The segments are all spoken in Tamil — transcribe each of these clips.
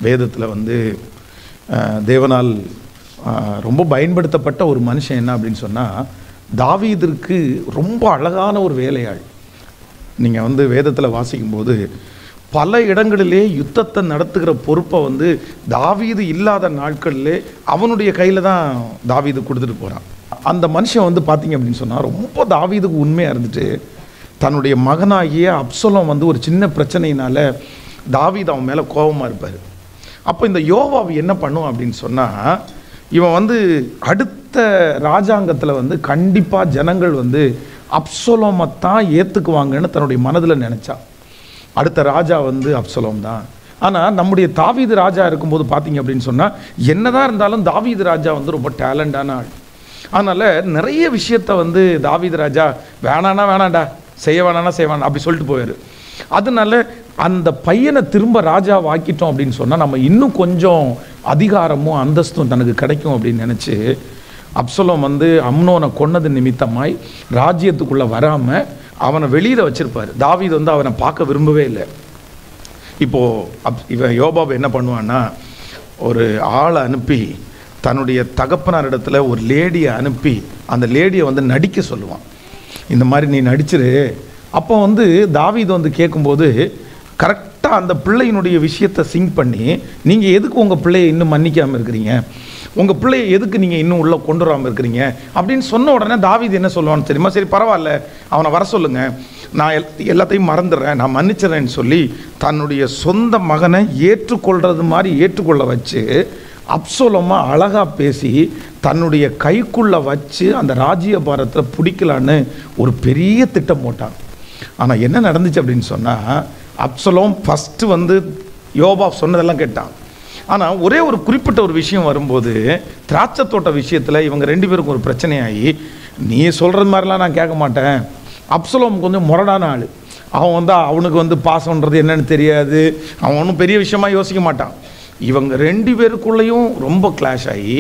வேதத்தில் வந்து தேவனால் ரொம்ப பயன்படுத்தப்பட்ட ஒரு மனுஷன் என்ன அப்படின்னு சொன்னால், தாவீதிற்கு ரொம்ப அழகான ஒரு வேலையாள். நீங்கள் வந்து வேதத்தில் வாசிக்கும்போது பல இடங்களிலே யுத்தத்தை நடத்துகிற பொறுப்பை வந்து தாவீது இல்லாத நாட்களிலே அவனுடைய கையில் தான் தாவீது கொடுத்துட்டு போகிறான். அந்த மனுஷன் வந்து பார்த்தீங்க அப்படின்னு சொன்னால் ரொம்ப தாவீதுக்கு உண்மையாக இருந்துட்டு, தன்னுடைய மகனாகிய அப்சலோம் வந்து ஒரு சின்ன பிரச்சனையினால் தாவீது அவன் மேலே கோபமாக இருப்பார். அப்போ இந்த யோவாப் என்ன பண்ணுவான் அப்படின்னு சொன்னால், இவன் வந்து அடுத்த ராஜாங்கத்தில் வந்து கண்டிப்பாக ஜனங்கள் வந்து அப்சலோமை தான் ஏற்றுக்குவாங்கன்னு தன்னுடைய மனதில் நினச்சான். அடுத்த ராஜா வந்து அப்சலோம் தான். ஆனால் நம்முடைய தாவீது ராஜா இருக்கும்போது பார்த்தீங்க அப்படின்னு சொன்னால், என்னதான் இருந்தாலும் தாவீது ராஜா வந்து ரொம்ப டேலண்டான ஆள். அதனால் நிறைய விஷயத்தை வந்து தாவீது ராஜா வேணான்னா வேணாண்டா, செய்ய வேணான்னா செய்ய வேணாம் அப்படி சொல்லிட்டு போவார். அதனால அந்த பையனை திரும்ப ராஜா வாக்கிட்டோம் அப்படின்னு சொன்னால் நம்ம இன்னும் கொஞ்சம் அதிகாரமும் அந்தஸ்தும் தனக்கு கிடைக்கும் அப்படின்னு நினச்சி அப்சலோம் வந்து அம்னோனை கொன்னது நிமித்தமாய் ராஜ்யத்துக்குள்ளே வராமல் அவனை வெளியில் வச்சுருப்பார். தாவீது வந்து அவனை பார்க்க விரும்பவே இல்லை. இப்போது இவன் யோவாப் என்ன பண்ணுவான்னா, ஒரு ஆளை அனுப்பி தன்னுடைய தகப்பனார் இடத்துல ஒரு லேடியை அனுப்பி அந்த லேடியை வந்து நடிக்க சொல்லுவான். இந்த மாதிரி நீ நடிச்சிரு. அப்போ வந்து தாவீது வந்து கேட்கும்போது கரெக்டாக அந்த பிள்ளையினுடைய விஷயத்தை சிங்க் பண்ணி, நீங்கள் எதுக்கு உங்கள் பிள்ளையை இன்னும் மன்னிக்காமல் இருக்கிறீங்க, உங்கள் பிள்ளையை எதுக்கு நீங்கள் இன்னும் உள்ளே கொண்டு வராமல் இருக்கிறீங்க அப்படின்னு சொன்ன உடனே தாவீது என்ன சொல்லுவான்னு தெரியுமா? சரி பரவாயில்ல, அவனை வர சொல்லுங்கள், நான் எல்லாத்தையும் மறந்துடுறேன், நான் மன்னிச்சிடறேன்னு சொல்லி தன்னுடைய சொந்த மகனை ஏற்றுக்கொள்கிறது மாதிரி ஏற்றுக்கொள்ள வச்சு அப்சலோமா அழகாக பேசி தன்னுடைய கைக்குள்ளே வச்சு அந்த ராஜ்யபாரத்தில் பிடிக்கலான்னு ஒரு பெரிய திட்டம் போட்டான். ஆனால் என்ன நடந்துச்சு அப்படின்னு சொன்னால், அப்சலோம் ஃபஸ்ட்டு வந்து யோவாப் சொன்னதெல்லாம் கேட்டான். ஆனால் ஒரே ஒரு குறிப்பிட்ட ஒரு விஷயம் வரும்போது, திராட்சை தோட்ட விஷயத்தில் இவங்க ரெண்டு பேருக்கும் ஒரு பிரச்சனையாகி, நீ சொல்கிறது மாதிரிலாம் நான் கேட்க மாட்டேன். அப்சலோம் கொஞ்சம் முரடான ஆள். அவன் வந்து அவனுக்கு வந்து பாசம்ன்றது என்னன்னு தெரியாது, அவன் ஒன்றும் பெரிய விஷயமாக யோசிக்க மாட்டான். இவங்க ரெண்டு பேருக்குள்ளேயும் ரொம்ப கிளாஷ் ஆகி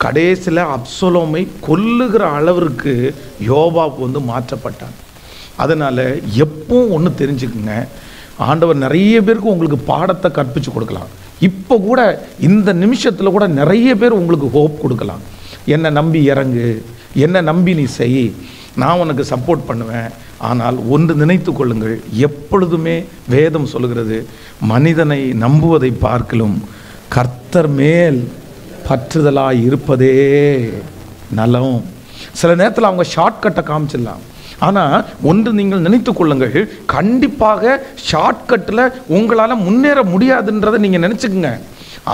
கடைசியில் அப்சலோமை கொல்லுகிற அளவிற்கு யோவாப் வந்து மாற்றப்பட்டான். அதனால் எப்பவும் ஒன்று தெரிஞ்சுக்குங்க, ஆண்டவர் நிறைய பேருக்கு உங்களுக்கு பாடத்தை கற்பித்து கொடுக்கலாம். இப்போ கூட இந்த நிமிஷத்தில் கூட நிறைய பேர் உங்களுக்கு ஹோப் கொடுக்கலாம். என்னை நம்பி இறங்கு, என்னை நம்பி நீ செய், நான் உனக்கு சப்போர்ட் பண்ணுவேன். ஆனால் ஒன்று நினைத்து கொள்ளுங்கள், எப்பொழுதுமே வேதம் சொல்லுகிறது, மனிதனை நம்புவதை பார்க்கலும் கர்த்தர் மேல் பற்றுதலாய் இருப்பதே நலம். சில நேரத்தில் அவங்க ஷார்ட்கட்டை காமிச்சிடலாம். ஆனால் ஒன்று நீங்கள் நினைத்து கொள்ளுங்கள், கண்டிப்பாக ஷார்ட்கட்டில் உங்களால் முன்னேற முடியாதுன்றதை நீங்கள் நினச்சிக்கோங்க.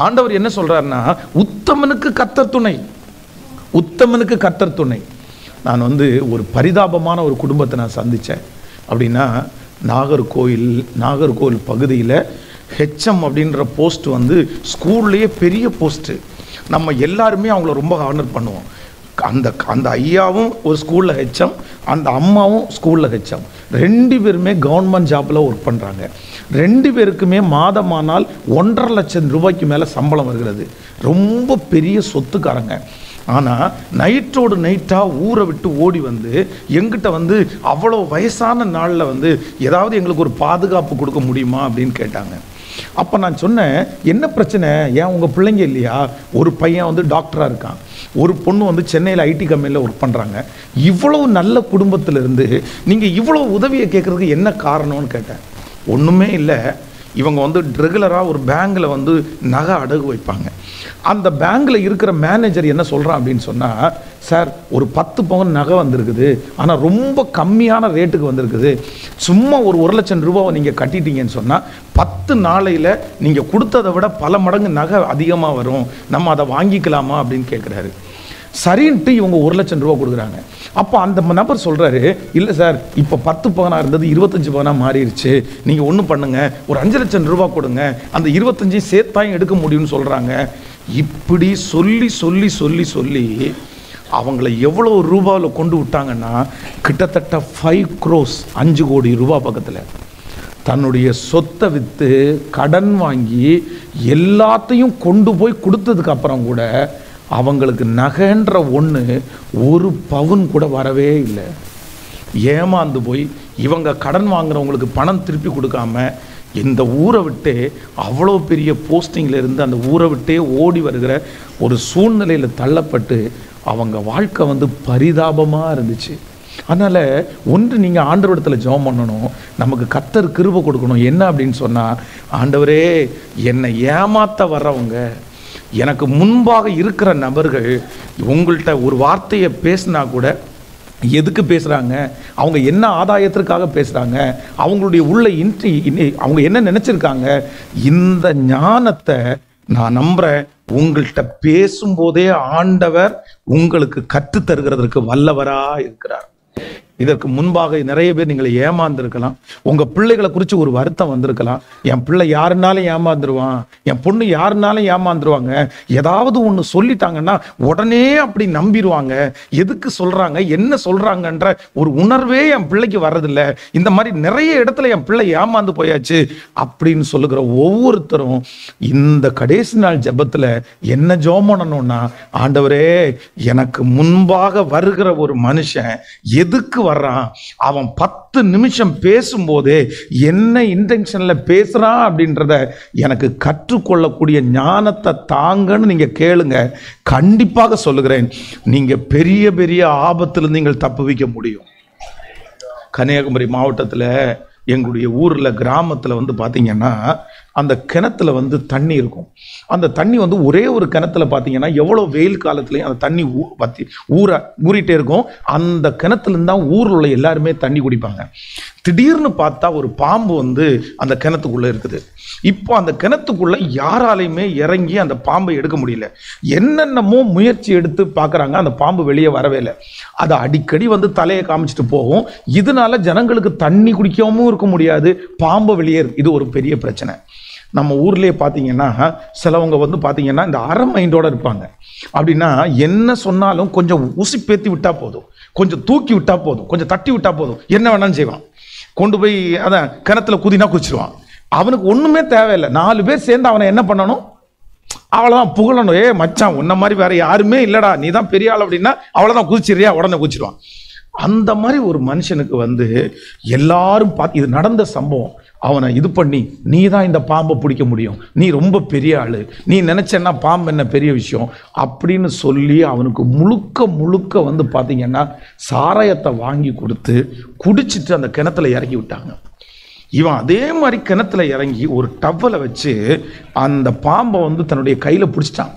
ஆண்டவர் என்ன சொல்கிறாருன்னா, உத்தமனுக்கு கர்த்தர் துணை, உத்தமனுக்கு கர்த்தர் துணை. நான் வந்து ஒரு பரிதாபமான ஒரு குடும்பத்தை நான் சந்தித்தேன். அப்படின்னா நாகர்கோவில் பகுதியில் ஹெச்எம் அப்படின்ற போஸ்ட் வந்து ஸ்கூல்லையே பெரிய போஸ்ட்டு. நம்ம எல்லாருமே அவங்கள ரொம்ப ஆனர் பண்ணுவோம். அந்த ஐயாவும் ஒரு ஸ்கூலில் ஹெச்எம், அந்த அம்மாவும் ஸ்கூலில் ஹெச்எம். ரெண்டு பேருமே கவர்மெண்ட் ஜாப்பில் ஒர்க் பண்ணுறாங்க. ரெண்டு பேருக்குமே மாதமானால் 1.5 லட்சம் ரூபாய்க்கு மேலே சம்பளம் வருகிறது. ரொம்ப பெரிய சொத்துக்காரங்க. ஆனால் நைட்டோடு நைட்டாக ஊரை விட்டு ஓடி வந்து எங்கிட்ட வந்து அவ்வளோ வயசான நாளில் வந்து ஏதாவது எங்களுக்கு ஒரு பாதுகாப்பு கொடுக்க முடியுமா அப்படின்னு கேட்டாங்க. அப்போ நான் சொன்னேன், என்ன பிரச்சனை, ஏன் உங்கள் பிள்ளைங்க இல்லையா? ஒரு பையன் வந்து டாக்டராக இருக்கான், ஒரு பொண்ணு வந்து சென்னையில் ஐடி கம்பெனியில் ஒர்க் பண்ணுறாங்க. இவ்வளோ நல்ல குடும்பத்திலிருந்து நீங்கள் இவ்வளோ உதவியை கேட்குறதுக்கு என்ன காரணம்னு கேட்டேன். ஒன்றுமே இல்லை, இவங்க வந்து ரெகுலராக ஒரு பேங்கில் வந்து நகை அடகு வைப்பாங்க. அந்த பேங்கில் இருக்கிற மேனேஜர் என்ன சொல்கிறான் அப்படின்னு சொன்னால், சார் ஒரு 10 பவுன் நகை வந்திருக்குது, ஆனால் ரொம்ப கம்மியான ரேட்டுக்கு வந்திருக்குது, சும்மா ஒரு 1 லட்சம் ரூபாவை நீங்கள் கட்டிட்டீங்கன்னு சொன்னால் 10 நாளையில் நீங்கள் கொடுத்ததை விட பல மடங்கு நகை அதிகமாக வரும், நம்ம அதை வாங்கிக்கலாமா அப்படின்னு கேட்குறாரு. சரின்ட்டு இவங்க 1 லட்சம் ரூபா கொடுக்குறாங்க. அப்போ அந்த நபர் சொல்கிறாரு, இல்லை சார் இப்போ 10 பவனாக இருந்தது 25 பவனாக மாறிடுச்சு, நீங்கள் ஒன்று பண்ணுங்கள், ஒரு 5 லட்சம் ரூபா கொடுங்க, அந்த 25 சேர்த்தாயும் எடுக்க முடியும்னு சொல்கிறாங்க. இப்படி சொல்லி சொல்லி சொல்லி சொல்லி அவங்கள எவ்வளோ ரூபாவில் கொண்டு விட்டாங்கன்னா, கிட்டத்தட்ட 5 crores 5 கோடி ரூபா பக்கத்தில் தன்னுடைய சொத்தை விற்று கடன் வாங்கி எல்லாத்தையும் கொண்டு போய் கொடுத்ததுக்கு அப்புறம் கூட அவங்களுக்கு நகைன்ற ஒன்று 1 பவுன் கூட வரவே இல்லை. ஏமாந்து போய் இவங்க கடன் வாங்குறவங்களுக்கு பணம் திருப்பி கொடுக்காம இந்த ஊரை விட்டு அவ்வளோ பெரிய போஸ்டிங்கில் இருந்து அந்த ஊரை விட்டே ஓடி வருகிற ஒரு சூழ்நிலையில் தள்ளப்பட்டு அவங்க வாழ்க்கை வந்து பரிதாபமாக இருந்துச்சு. அதனால் ஒன்று நீங்கள் ஆண்டவரிடத்தில் ஜெபம் பண்ணணும், நமக்கு கர்த்தர் கிருபை கொடுக்கணும். என்ன அப்படின்னு சொன்னால், ஆண்டவரே என்னை ஏமாற்ற வர்றவங்க, எனக்கு முன்பாக இருக்கிற நபர்கள் உங்கள்கிட்ட ஒரு வார்த்தையை பேசினா கூட எதுக்கு பேசுகிறாங்க, அவங்க என்ன ஆதாயத்திற்காக பேசுகிறாங்க, அவங்களுடைய உள்ள அவங்க என்ன நினச்சிருக்காங்க, இந்த ஞானத்தை நான் நம்புகிறேன். உங்கள்கிட்ட பேசும்போதே ஆண்டவர் உங்களுக்கு கற்றுத்தருகிறதற்கு வல்லவராக இருக்கிறார். இதற்கு முன்பாக நிறைய பேர் நீங்களை ஏமாந்துருக்கலாம். உங்கள் பிள்ளைகளை குறித்து ஒரு வருத்தம் வந்திருக்கலாம். என் பிள்ளை யாருனாலும் ஏமாந்துருவான், என் பொண்ணு யாருனாலும் ஏமாந்துருவாங்க, ஏதாவது ஒன்று சொல்லிட்டாங்கன்னா உடனே அப்படி நம்பிடுவாங்க. எதுக்கு சொல்கிறாங்க, என்ன சொல்கிறாங்கன்ற ஒரு உணர்வே என் பிள்ளைக்கு வர்றதில்லை. இந்த மாதிரி நிறைய இடத்துல என் பிள்ளை ஏமாந்து போயாச்சு அப்படின்னு சொல்லுகிற ஒவ்வொருத்தரும் இந்த கடைசி நாள் ஜெபத்தில் என்ன ஜெபம் பண்ணணும்னா, ஆண்டவரே எனக்கு முன்பாக வருகிற ஒரு மனுஷன் எதுக்கு வர்றான், அவன் 10 நிமிஷம் பேசும்போதே என்ன இன்டென்ஷன்ல பேசுறான் அப்படின்றத எனக்கு கற்றுக்கொள்ளக்கூடிய ஞானத்தை தாங்கன்னு நீங்க கேளுங்க. கண்டிப்பாக சொல்லுகிறேன், நீங்க பெரிய பெரிய ஆபத்தில் நீங்கள் தப்புவிக்க முடியும். கன்னியாகுமரி மாவட்டத்தில் எங்களுடைய ஊரில் கிராமத்தில் வந்து பார்த்தீங்கன்னா அந்த கிணத்துல வந்து தண்ணி இருக்கும். அந்த தண்ணி வந்து ஒரே ஒரு கிணத்துல பார்த்தீங்கன்னா எவ்வளோ வெயில் காலத்துலையும் அந்த தண்ணி ஊறிட்டே இருக்கும். அந்த கிணத்துலேருந்து தான் ஊரில் உள்ள எல்லாருமே தண்ணி குடிப்பாங்க. திடீர்னு பார்த்தா ஒரு பாம்பு வந்து அந்த கிணத்துக்குள்ளே இருக்குது. இப்போ அந்த கிணத்துக்குள்ளே யாராலையுமே இறங்கி அந்த பாம்பை எடுக்க முடியல. என்னென்னமோ முயற்சி எடுத்து பார்க்குறாங்க, அந்த பாம்பு வெளியே வரவே இல்லை. அதை அடிக்கடி வந்து தலையை காமிச்சிட்டு போகும். இதனால ஜனங்களுக்கு தண்ணி குடிக்கவும் இருக்க முடியாது, பாம்பு வெளியே. இது ஒரு பெரிய பிரச்சனை. நம்ம ஊர்லேயே பார்த்தீங்கன்னா சிலவங்க வந்து பார்த்தீங்கன்னா இந்த அரை மைண்டோட இருப்பாங்க. அப்படின்னா என்ன சொன்னாலும் கொஞ்சம் உசிப்பேத்தி விட்டா போதும், கொஞ்சம் தூக்கி விட்டா போதும், கொஞ்சம் தட்டி விட்டா போதும், என்ன வேணாலும் செய்வான். கொண்டு போய் அதான் கிணத்துல குதினா குதிச்சிருவான். அவனுக்கு ஒன்றுமே தேவையில்லை. 4 பேர் சேர்ந்து அவனை என்ன பண்ணணும், அவ்வளோதான் புகழணும். ஏ மச்சான், உன்ன மாதிரி வேற யாருமே இல்லைடா, நீ தான் பெரிய ஆள் அப்படின்னா அவ்வளோதான் குதிச்சிடுறியா, உடனே குதிச்சிடுவான். அந்த மாதிரி ஒரு மனுஷனுக்கு வந்து எல்லாரும் பார்த்து, இது நடந்த சம்பவம், அவனை இது பண்ணி நீ தான் இந்த பாம்பை பிடிக்க முடியும், நீ ரொம்ப பெரிய ஆள், நீ நினைச்சேன்னா பாம்பு என்ன பெரிய விஷயம் அப்படின்னு சொல்லி அவனுக்கு முழுக்க முழுக்க வந்து பார்த்தீங்கன்னா சாராயத்தை வாங்கி கொடுத்து குடிச்சிட்டு அந்த கிணத்துல இறக்கி விட்டாங்க. இவன் அதே மாதிரி கிணத்துல இறங்கி ஒரு டவலை வச்சு அந்த பாம்பை வந்து தன்னுடைய கையில் பிடிச்சிட்டான்.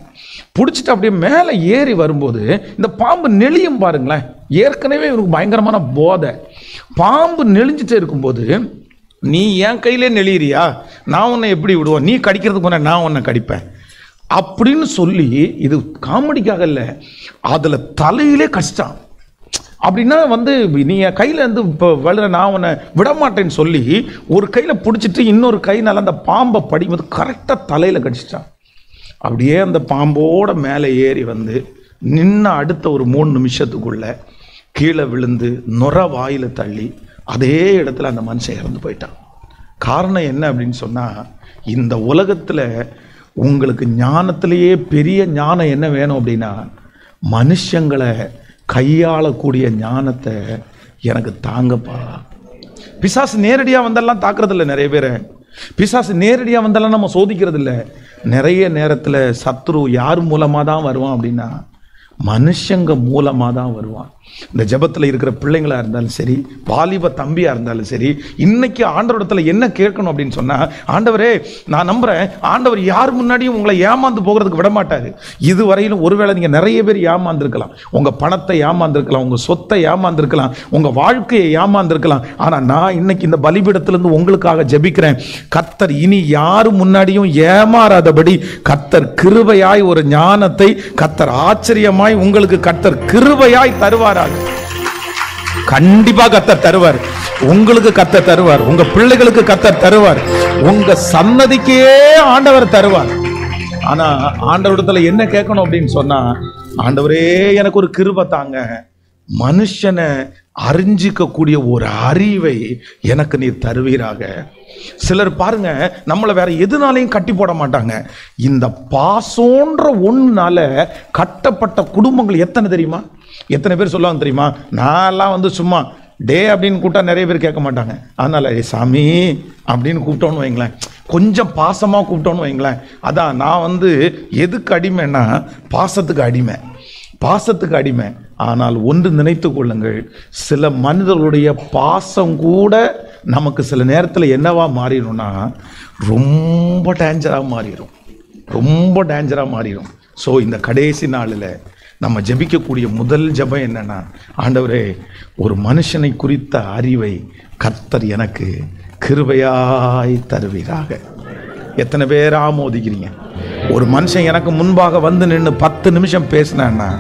பிடிச்சிட்டு அப்படியே மேலே ஏறி வரும்போது இந்த பாம்பு நெளியும் பாருங்களேன். ஏற்கனவே இவனுக்கு பயங்கரமான போதை. பாம்பு நெளிஞ்சிட்டே இருக்கும்போது, நீ என் கையிலே நெளியிறியா, நான் உன்னை எப்படி விடுவோம், நீ கடிக்கிறதுக்கு போன நான் உன்னை கடிப்பேன் அப்படின்னு சொல்லி, இது காமெடிக்காக இல்லை, அதில் தலையிலே கடிச்சிட்டான். அப்படின்னா வந்து நீ என் கையில் இருந்து இப்போ வளர நான் உன்னை விடமாட்டேன்னு சொல்லி ஒரு கையில் பிடிச்சிட்டு இன்னொரு கையினால அந்த பாம்பை படிக்கும்போது கரெக்டாக தலையில் கடிச்சிட்டான். அப்படியே அந்த பாம்போட மேலே ஏறி வந்து நின்ன அடுத்த ஒரு 3 நிமிஷத்துக்குள்ள கீழே விழுந்து நுர வாயில தள்ளி அதே இடத்துல அந்த மனுஷன் இறந்து போயிட்டான். காரணம் என்ன அப்படின்னு சொன்னால், இந்த உலகத்தில் உங்களுக்கு ஞானத்திலேயே பெரிய ஞானம் என்ன வேணும் அப்படின்னா, மனுஷங்களை கையாளக்கூடிய ஞானத்தை எனக்கு தாங்கப்பா. பிசாசு நேரடியாக வந்தெல்லாம் தாக்குறதில்ல. நிறைய பேரை பிசாசு நேரடியாக வந்தெல்லாம் நம்ம சோதிக்கிறது இல்லை. நிறைய நேரத்தில் சத்ரு யார் மூலமாக தான் வருவான் அப்படின்னா, மனுஷங்க மூலமாக தான் வருவான். இந்த ஜெபத்தில் இருக்கிற பிள்ளைங்களா இருந்தாலும் சரி, வாலிப தம்பியா இருந்தாலும் சரி, இன்னைக்கு ஆண்டவரிடத்துல என்ன கேட்கணும் அப்படின்னு சொன்னா, ஆண்டவரே நான் நம்புறேன், ஆண்டவர் யார் முன்னாடியும் உங்களை ஏமாந்து போகிறதுக்கு விட மாட்டாரு. இதுவரையிலும் ஒருவேளை நீங்க நிறைய பேர் ஏமாந்துருக்கலாம், உங்க பணத்தை ஏமாந்துருக்கலாம், உங்க சொத்தை ஏமாந்துருக்கலாம், உங்க வாழ்க்கையை ஏமாந்துருக்கலாம். ஆனா நான் இன்னைக்கு இந்த பலிபீடத்திலிருந்து உங்களுக்காக ஜெபிக்கிறேன். கர்த்தர் இனி யாரு முன்னாடியும் ஏமாறாதபடி கர்த்தர் கிருபையாய் ஒரு ஞானத்தை கர்த்தர் ஆச்சரியமாய் உங்களுக்கு கர்த்தர் கிருபையாய் தருவாரா. கண்டிப்பா கர்த்தர் தருவார். உங்களுக்கு கர்த்தர் தருவார், உங்க பிள்ளைகளுக்கு கர்த்தர் தருவார், உங்க சன்னதிக்கே ஆண்டவர் தருவார். ஆனா ஆண்டவரிடத்துல என்ன கேட்கணும் அப்படின்னு சொன்னா, ஆண்டவரே எனக்கு ஒரு கிருபை தாங்க, மனுஷனை அறிஞ்சிக்க கூடிய ஒரு அறிவை எனக்கு நீர் தருவீராக. சிலர் பாருங்க, நம்மளை வேற எதுனாலையும் கட்டி போட மாட்டாங்க. இந்த பாசோன்ற ஒண்ணுனால கட்டப்பட்ட குடும்பங்கள் எத்தனை தெரியுமா? எத்தனை பேர் சொல்லுவாங்க தெரியுமா, நான்லாம் வந்து சும்மா டே அப்படின்னு கூப்பிட்டா நிறைய பேர் கேட்க மாட்டாங்க. அதனால சாமி அப்படின்னு கூப்பிட்டோன்னு வைங்களேன், கொஞ்சம் பாசமாக கூப்பிட்டோன்னு வைங்களேன். அதான் நான் எதுக்கு அடிமைன்னா பாசத்துக்கு அடிமை, பாசத்துக்கு அடிமை. ஆனால் ஒன்று நினைத்து கொள்ளுங்கள், சில மனிதர்களுடைய பாசம் கூட நமக்கு சில நேரத்தில் என்னவா மாறிடும்னா ரொம்ப டேஞ்சராக மாறிடும், ரொம்ப டேஞ்சராக மாறிடும். ஸோ இந்த கடைசி நாளில் நம்ம ஜெபிக்கக்கூடிய முதல் ஜெபம் என்னன்னா, ஆண்டவரே ஒரு மனுஷனை குறித்த அறிவை கர்த்தர் எனக்கு கிருபையாய் தருவீராக. எத்தனை பேர் ஆமோதிக்கிறீங்க? ஒரு மனுஷன் எனக்கு முன்பாக நின்று 10 நிமிஷம் பேசினான்னா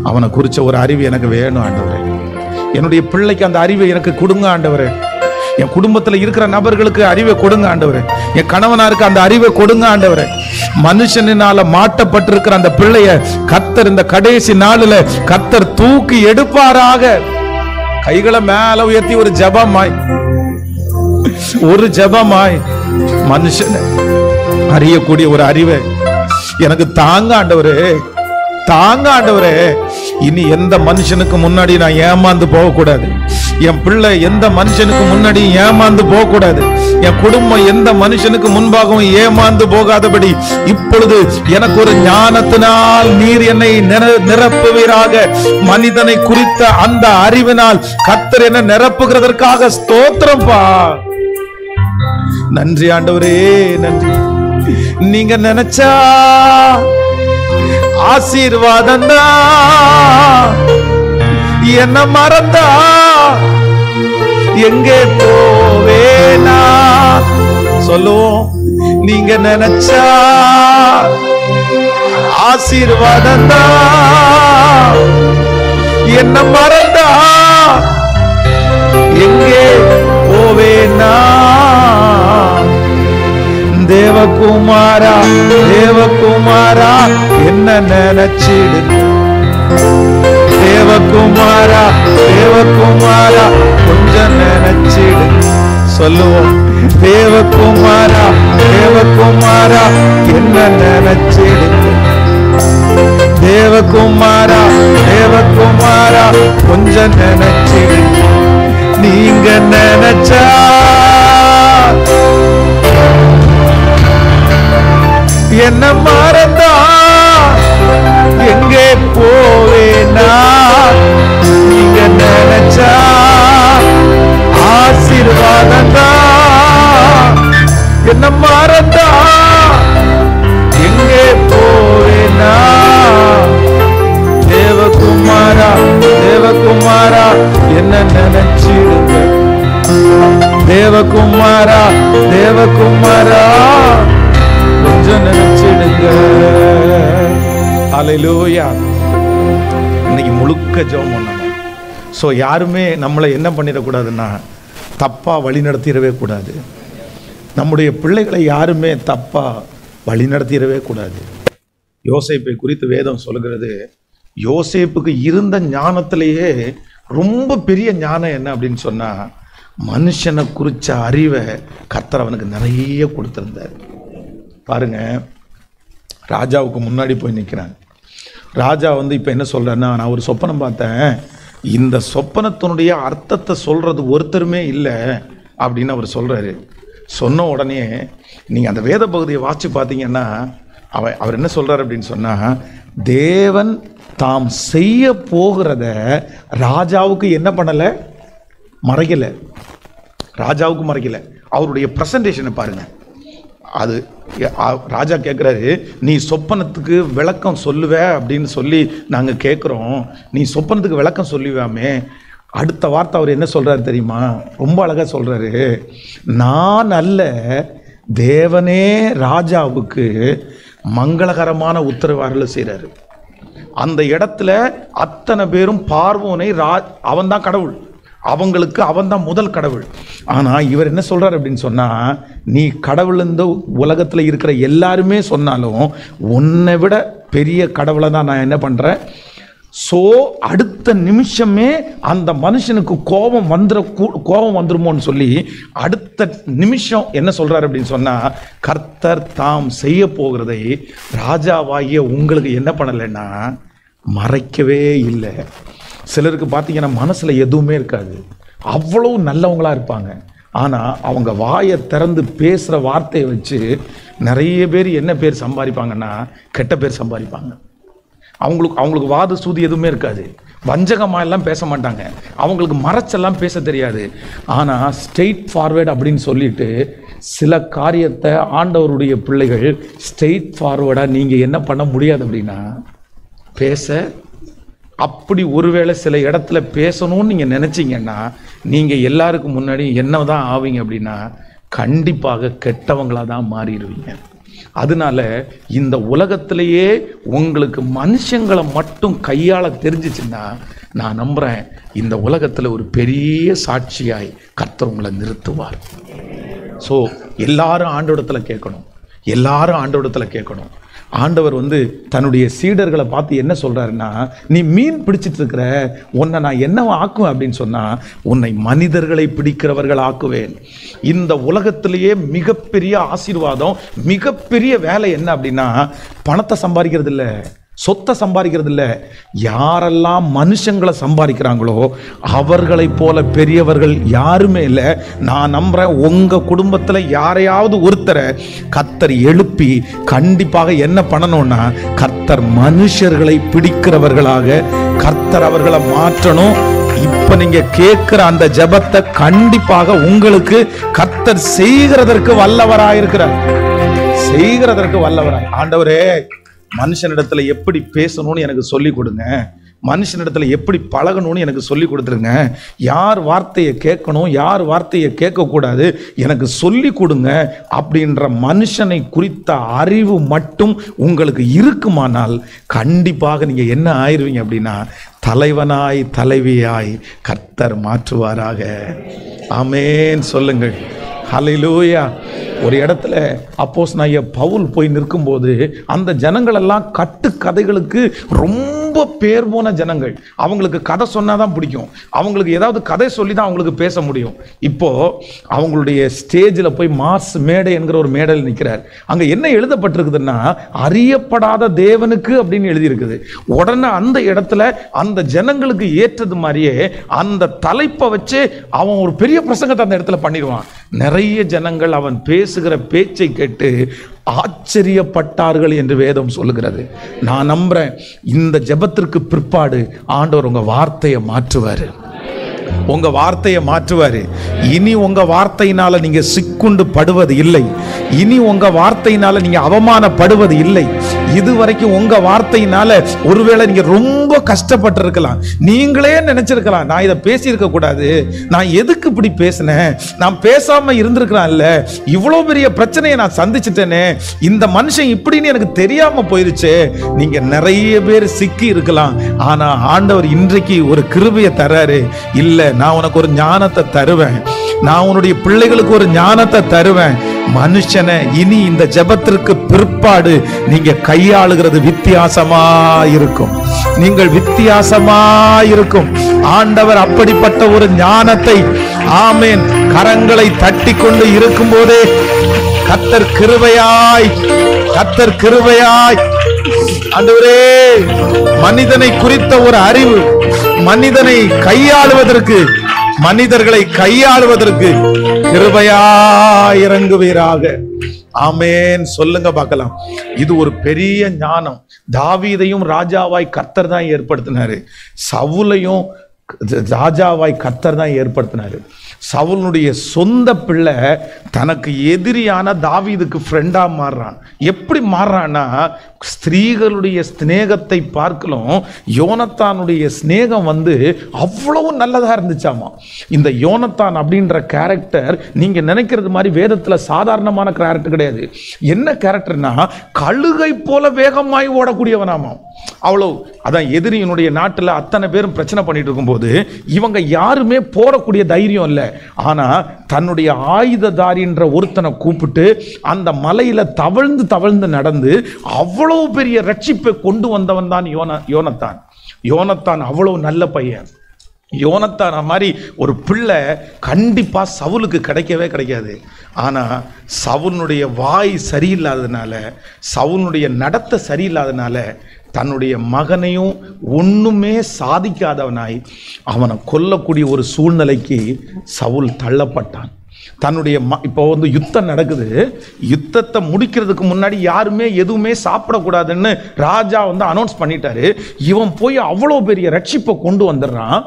அவனை குறித்த ஒரு அறிவு எனக்கு வேணும் ஆண்டவரே. என்னுடைய பிள்ளைக்கு அந்த அறிவை எனக்கு கொடுங்க ஆண்டவரே. என் குடும்பத்தில் இருக்கிற நபர்களுக்கு அறிவை கொடுங்க ஆண்டவரே. என் கணவனாருக்கு அந்த அறிவை கொடுங்க ஆண்டவரே. மனுஷனால மாட்டப்பட்டிருக்கிற அந்த பிள்ளைய கர்த்தர் இந்த கடைசி நாளில் கர்த்தர் தூக்கி எடுப்பாராக. கைகளை மேல உயர்த்தி ஒரு ஜெபமாய் மனுஷன் அறியக்கூடிய ஒரு அறிவை எனக்கு தாங்க ஆண்டவரே, தாங்க ஆண்டவரே. இனி எந்த மனுஷனுக்கு முன்னாடி நான் ஏமாந்து போகக்கூடாது. என் பிள்ளை எந்த மனுஷனுக்கு முன்னாடி ஏமாந்து போகக்கூடாது. என் குடும்பம் எந்த மனுஷனுக்கு முன்பாகவும் ஏமாந்து போகாதபடி இப்பொழுது எனக்கு ஒரு ஞானத்தினால் நீர் என்னை நிரப்புவீராக. மனிதனை குறித்த அந்த அறிவினால் கர்த்தர் என்ன நிரப்புகிறதற்காக ஸ்தோத்திரம்பா. நன்றி ஆண்டவரே, நன்றி. நீங்க நினைச்சா ஆசீர்வாதம் என்ன மறந்தா எங்கே போவேனா சொல்லுவோம். நீங்க நினைச்சா ஆசீர்வாதம் என்ன மறந்தா எங்கே போவேனா. தேவகுமாரா தேவகுமாரா என்ன நினைச்சிடு, தேவகுமாரா தேவகுமாரா கொஞ்சம் நினைச்சிடு சொல்லுவோம். தேவகுமாரா தேவகுமாரா என்ன நினைச்சிடு, தேவகுமாரா தேவகுமாரா கொஞ்சம் நினைச்சிடு. நீங்க நினைச்சா என்ன மறந்தா எங்கே போவேனா. நீங்க நினைச்சா ஆசீர்வாதம் என்ன மறந்தா எங்கே போவேனா. தேவகுமாரா தேவகுமாரா என்ன நினைச்சிடுங்க, தேவகுமாரா தேவகுமாரா கொஞ்சம் நினைச்சிடுங்க. ஹல்லேலூயா. இன்னைக்கு முழுக்க ஜெபம் பண்ணணும். ஸோ யாருமே நம்மளை என்ன பண்ணிடக்கூடாதுன்னா தப்பா வழி நடத்திடவே கூடாது. நம்முடைய பிள்ளைகளை யாருமே தப்பா வழி நடத்திடவே கூடாது. யோசேப்பை குறித்து வேதம் சொல்கிறது, யோசேப்புக்கு இருந்த ஞானத்திலேயே ரொம்ப பெரிய ஞானம் என்ன அப்படின்னு சொன்னா, மனுஷனை குறித்த அறிவை கர்த்தர் அவனுக்கு நிறைய கொடுத்திருந்தார். பாருங்க, ராஜாவுக்கு முன்னாடி போய் நிற்கிறாங்க. ராஜா இப்போ என்ன சொல்றாருன்னா, நான் ஒரு சொப்பனம் பார்த்தேன், இந்த சொப்பனத்தினுடைய அர்த்தத்தை சொல்றது ஒருத்தருமே இல்லை அப்படின்னு அவர் சொல்றாரு. சொன்ன உடனே நீங்க அந்த வேத பகுதியை வாசிச்சு பார்த்தீங்கன்னா அவர் என்ன சொல்றாரு அப்படின்னு சொன்னா, தேவன் தாம் செய்ய போகிறத ராஜாவுக்கு என்ன பண்ணல, மறைக்கல. ராஜாவுக்கு மறைக்கல. அவருடைய பிரசன்டேஷனை பாருங்க. அது ராஜா கேட்குறாரு, நீ சொப்பனத்துக்கு விளக்கம் சொல்லுவ அப்படின்னு சொல்லி நாங்கள் கேட்குறோம், நீ சொப்பனத்துக்கு விளக்கம் சொல்லுவாமே. அடுத்த வார்த்தை அவர் என்ன சொல்றாரு தெரியுமா? ரொம்ப அழகா சொல்றாரு, நான் அல்ல, தேவனே ராஜாவுக்கு மங்களகரமான உத்தரவாறுல செய்கிறாரு. அந்த இடத்துல அத்தனை பேரும் பார்வோனை அவன் தான் கடவுள், அவங்களுக்கு அவன் தான் முதல் கடவுள். ஆனால் இவர் என்ன சொல்றார் அப்படின்னு சொன்னா, நீ கடவுள் இந்த உலகத்தில் இருக்கிற எல்லாருமே சொன்னாலும் உன்னை விட பெரிய கடவுளை தான் நான் என்ன பண்றேன். ஸோ அடுத்த நிமிஷமே அந்த மனுஷனுக்கு கோபம் வந்துருமோன்னு சொல்லி அடுத்த நிமிஷம் என்ன சொல்றாரு அப்படின்னு சொன்னா, கர்த்தர் தாம் செய்ய போகிறதை ராஜாவாகிய உங்களுக்கு என்ன பண்ணலைன்னா மறைக்கவே இல்லை. சிலருக்கு பார்த்தீங்கன்னா மனசில் எதுவுமே இருக்காது, அவ்வளவு நல்லவங்களா இருப்பாங்க. ஆனால் அவங்க வாயை திறந்து பேசுகிற வார்த்தையை வச்சு நிறைய பேர் என்ன பேர் சம்பாதிப்பாங்கன்னா கெட்ட பேர் சம்பாதிப்பாங்க. அவங்களுக்கு வாத சூதி எதுவுமே இருக்காது, வஞ்சகமாக எல்லாம் பேச மாட்டாங்க, அவங்களுக்கு மறைச்செல்லாம் பேச தெரியாது. ஆனால் ஸ்ட்ரெயிட் ஃபார்வேர்டு அப்படின்னு சொல்லிட்டு சில காரியத்தை ஆண்டவருடைய பிள்ளைகள் ஸ்ட்ரெயிட் ஃபார்வேர்டாக நீங்கள் என்ன பண்ண முடியாது அப்படின்னா பேச. அப்படி ஒருவேளை சில இடத்துல பேசணும்னு நீங்கள் நினச்சிங்கன்னா நீங்கள் எல்லாருக்கும் முன்னாடி என்ன தான் ஆவீங்க அப்படின்னா கண்டிப்பாக கெட்டவங்களாக தான் மாறிடுவீங்க. அதனால இந்த உலகத்திலேயே உங்களுக்கு மனுஷங்களை மட்டும் கையாள தெரிஞ்சிச்சுன்னா நான் நம்புகிறேன் இந்த உலகத்தில் ஒரு பெரிய சாட்சியாய் கர்த்தர் உங்களை நிறுத்துவார். ஸோ எல்லாரும் ஆண்டவரிடத்தில் கேட்கணும், எல்லாரும் ஆண்டவரிடத்தில் கேட்கணும். ஆண்டவர் தன்னுடைய சீடர்களை பார்த்து என்ன சொல்றாருன்னா, நீ மீன் பிடிச்சிட்டு இருக்கிற, உன்னை நான் என்னவா ஆக்குவேன் அப்படின்னு சொன்னா உன்னை மனிதர்களை பிடிக்கிறவர்கள் ஆக்குவேன். இந்த உலகத்திலேயே மிகப்பெரிய ஆசீர்வாதம், மிகப்பெரிய வேலை என்ன அப்படின்னா பணத்தை சம்பாதிக்கிறது இல்லை, சொத்தை சம்பாதிக்கிறது இல்லை. யாரெல்லாம் மனுஷங்களை சம்பாதிக்கிறாங்களோ அவர்களை போல பெரியவர்கள் யாருமே இல்லை. நான் நம்புறேன் உங்க குடும்பத்தில் யாரையாவது ஒருத்தரை கர்த்தர் எழுப்பி கண்டிப்பாக என்ன பண்ணணும்னா கர்த்தர் மனுஷர்களை பிடிக்கிறவர்களாக கர்த்தர் அவர்களை மாற்றணும். இப்ப நீங்க கேட்கிற அந்த ஜெபத்தை கண்டிப்பாக உங்களுக்கு கர்த்தர் செய்கிறதற்கு வல்லவராயிருக்கிறார், செய்கிறதற்கு வல்லவராய். ஆண்டவரே, மனுஷனிடத்துல எப்படி பேசணும்னு எனக்கு சொல்லி கொடுங்க, மனுஷனிடத்துல எப்படி பழகணும்னு எனக்கு சொல்லி கொடுத்துருங்க, யார் வார்த்தையை கேட்கணும் யார் வார்த்தையை கேட்கக்கூடாது எனக்கு சொல்லி கொடுங்க அப்படின்ற மனுஷனை குறித்த அறிவு மட்டும் உங்களுக்கு இருக்குமானால் கண்டிப்பாக நீங்க என்ன ஆயிருவீங்க அப்படின்னா தலைவனாய் தலைவியாய் கர்த்தர் மாற்றுவாராக. ஆமென் சொல்லுங்கள். ஹல்லேலூயா. ஒரு இடத்துல அப்போஸ்தலனாகிய பவுல் போய் நிற்கும்போது அந்த ஜனங்கள் எல்லாம் கட்டு கதைகளுக்கு ரொம்ப பேர் போன ஜனங்கள். அவங்களுக்கு கதை சொன்னாதான் பிடிக்கும், அவங்களுக்கு ஏதாவது கதை சொல்லி தான் அவங்களுக்கு பேச முடியும். இப்போ அவங்களுடைய ஸ்டேஜில் போய் மார்ஸ் மேடை என்கிற ஒரு மேடையில் நிற்கிறார். அங்க என்ன எழுதப்பட்டிருக்குதுன்னா அறியப்படாத தேவனுக்கு அப்படின்னு எழுதியிருக்குது. உடனே அந்த இடத்துல அந்த ஜனங்களுக்கு ஏற்றது மாதிரியே அந்த தலைப்பை வச்சு அவன் ஒரு பெரிய பிரசங்கத்தை அந்த இடத்துல பண்ணிடுவான். நிறைய ஜனங்கள் அவன் பேசுகிற பேச்சை கேட்டு ஆச்சரியப்பட்டார்கள் என்று வேதம் சொல்லுகிறது. நான் நம்புறேன் இந்த ஜெபத்திற்கு பிற்பாடு ஆண்டவர் உங்க வார்த்தையை மாற்றுவாரு, உங்க வார்த்தையை மாற்றுவாரு. இனி உங்க வார்த்தையினால நீங்க சிக்குண்டு படுவது இல்லை, இனி உங்க வார்த்தையினால நீங்க அவமானப்படுவது இல்லை. இதுவரைக்கும் உங்க வார்த்தையினால ஒருவேளை நீங்க ரொம்ப கஷ்டப்பட்டு இருக்கலாம், நீங்களே நினைச்சிருக்கலாம் நான் இதை பேசியிருக்க கூடாது, நான் எதுக்கு இப்படி பேசினேன், நான் பேசாம இருந்திருக்கலாம்ல, இவ்வளவு பெரிய பிரச்சனையை நான் சந்திச்சிட்டேனே, இந்த மனுஷன் இப்படின்னு எனக்கு தெரியாம போயிருச்சு. நீங்க நிறைய பேர் சிக்கி இருக்கலாம். ஆனா ஆண்டவர் இன்றைக்கு ஒரு கிருபையை தராரு. இல்ல, நான் உனக்கு ஒரு ஞானத்தை தருவேன், நான் உன்னுடைய பிள்ளைகளுக்கு ஒரு ஞானத்தை தருவேன். மனுஷனை இனி இந்த ஜெபத்திற்கு பிற்பாடு நீங்க கையாளுகிறது வித்தியாசமா இருக்கும், நீங்கள் வித்தியாசமா இருக்கும். ஆண்டவர் அப்படிப்பட்ட ஒரு ஞானத்தை, ஆமென், கரங்களை தட்டி கொண்டு இருக்கும் போதே கர்த்தர் கிருபையாய், கர்த்தர் கிருபையாய், ஆண்டவரே மனிதனை குறித்த ஒரு அறிவு, மனிதனை கையாளுவதற்கு, மனிதர்களை கையாளுவதற்கு கிருபையாய் இறங்குவீராக. ஆமென் சொல்லுங்க பார்க்கலாம். இது ஒரு பெரிய ஞானம். தாவீதையும் ராஜாவாய் கர்த்தர் தான் ஏற்படுத்தினாரு, சவுலையும் ராஜாவாய் கர்த்தர் தான் ஏற்படுத்தினாரு. சவுலுடைய சொந்த பிள்ளை தனக்கு எதிரியான தாவீதுக்கு ஃப்ரெண்டா மாறுறான். எப்படி மாறுறான்னா ஸ்திரீகளுடைய ஸ்நேகத்தை பார்க்கலாம் யோனத்தானுடைய ஸ்நேகம் அவ்வளவு நல்லதா இருந்துச்சாமா. இந்த யோனத்தான் அப்படின்ற கேரக்டர் நீங்க நினைக்கிறது மாதிரி வேதத்துல சாதாரணமான கேரக்டர் கிடையாது. என்ன கேரக்டர்னா கழுகை போல வேகமாய் ஓடக்கூடியவனாமா. அவ்வளவு அதான் எதிரியினுடைய நாட்டுல அத்தனை பேரும் பிரச்சனை பண்ணிட்டு இருக்கும்போது இவங்க யாருமே போடக்கூடிய தைரியம் இல்லை. ஆனா தன்னுடைய ஆயுததாரின்ற ஒருத்தனை கூப்பிட்டு அந்த மலையில தவழ்ந்து தவழ்ந்து நடந்து அவ்வளவு பெரிய ரட்சிப்பை கொண்டு வந்தவன் தான் யோனத்தான். யோனத்தான் அவ்வளவு நல்ல பையன். யோனத்தான மாதிரி ஒரு பிள்ளை கண்டிப்பா சவுலுக்கு கிடைக்கவே கிடைக்காது. ஆனா சவுலுடைய வாய் சரியில்லாததுனால, சவுலுடைய நடத்தை சரியில்லாததுனால தன்னுடைய மகனையும் ஒண்ணுமே சாதிக்காதவனாய் அவனை கொல்லக்கூடிய ஒரு சூழ்நிலைக்கு சவுல் தள்ளப்பட்டான். தன்னுடைய இப்போ யுத்தம் நடக்குது. யுத்தத்தை முடிக்கிறதுக்கு முன்னாடி யாருமே எதுவுமே சாப்பிடக்கூடாதுன்னு ராஜா அனௌன்ஸ் பண்ணிட்டாரு. இவன் போய் அவ்வளோ பெரிய ரட்சிப்பை கொண்டு வந்துடுறான்.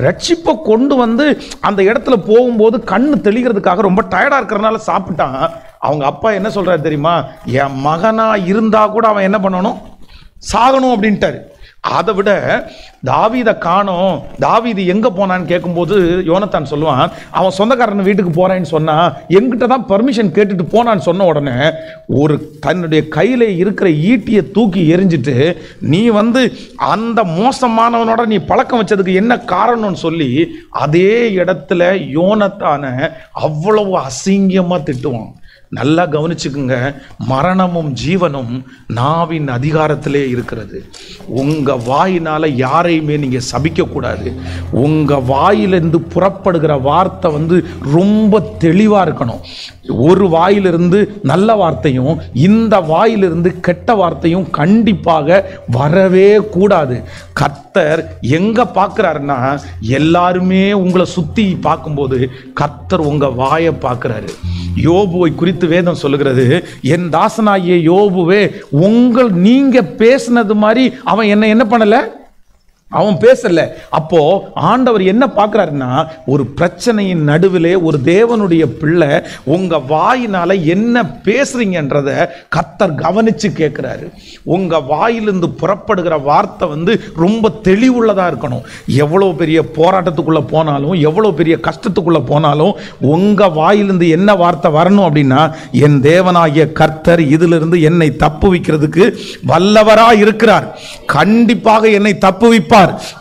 ரட்சிப்பை கொண்டு வந்து அந்த இடத்துல போகும்போது கண்ணு தெளிக்கிறதுக்காக ரொம்ப டயர்டா இருக்கிறதுனால சாப்பிட்டான். அவங்க அப்பா என்ன சொல்றாரு தெரியுமா? என் மகனா இருந்தா கூட அவன் என்ன பண்ணணும், சாகணும் அப்படின்ட்டாரு. அதை விட தாவீதை காணோம், தாவீது எங்க போனான்னு கேட்கும்போது யோனத்தான் சொல்லுவான், அவன் சொந்தக்காரன் வீட்டுக்கு போறேன்னு சொன்னா எங்கிட்ட தான் பர்மிஷன் கேட்டுட்டு போனான்னு சொன்ன உடனே ஒரு தன்னுடைய கையில இருக்கிற ஈட்டியை தூக்கி எரிஞ்சிட்டு, நீ அந்த மோசமானவனோட நீ பழக்கம் வச்சதுக்கு என்ன காரணம்னு சொல்லி அதே இடத்துல யோனத்தான அவ்வளவு அசிங்கமா திட்டுவான். நல்லா கவனிச்சுக்குங்க, மரணமும் ஜீவனும் நாவின் அதிகாரத்திலே இருக்கிறது. உங்க வாயினால யாரையுமே நீங்க சபிக்க கூடாது. உங்க வாயிலிருந்து புறப்படுகிற வார்த்தை ரொம்ப தெளிவா இருக்கணும். ஒரு வாயிலிருந்து நல்ல வார்த்தையும் இந்த வாயிலிருந்து கெட்ட வார்த்தையும் கண்டிப்பாக வரவே கூடாது. கர்த்தர் எங்க பார்க்கிறாருன்னா, எல்லாருமே உங்களை சுத்தி பார்க்கும்போது கர்த்தர் உங்க வாயை பார்க்கிறாரு. யோபுவை குறித்து வேதம் சொல்லுகிறது, என் தாசனாகிய யோபுவே, நீங்க பேசினது மாதிரி அவன் என்ன பண்ணல, அவன் பேசல. அப்போ ஆண்டவர் என்ன பார்க்கிறாருன்னா, ஒரு பிரச்சனையின் நடுவிலே ஒரு தேவனுடைய பிள்ளை உங்க வாயினால என்ன பேசுறீங்கன்றத கர்த்தர் கவனிச்சு கேட்கிறாரு. உங்க வாயிலிருந்து புறப்படுகிற வார்த்தை ரொம்ப தெளிவுள்ளதா இருக்கணும். எவ்வளவு பெரிய போராட்டத்துக்குள்ள போனாலும், எவ்வளவு பெரிய கஷ்டத்துக்குள்ள போனாலும் உங்க வாயிலிருந்து என்ன வார்த்தை வரணும் அப்படின்னா, என் தேவனாகிய கர்த்தர் இதிலிருந்து என்னை தப்புவிக்கிறதுக்கு வல்லவரா இருக்கிறார், கண்டிப்பாக என்னை தப்புவிப்பார்,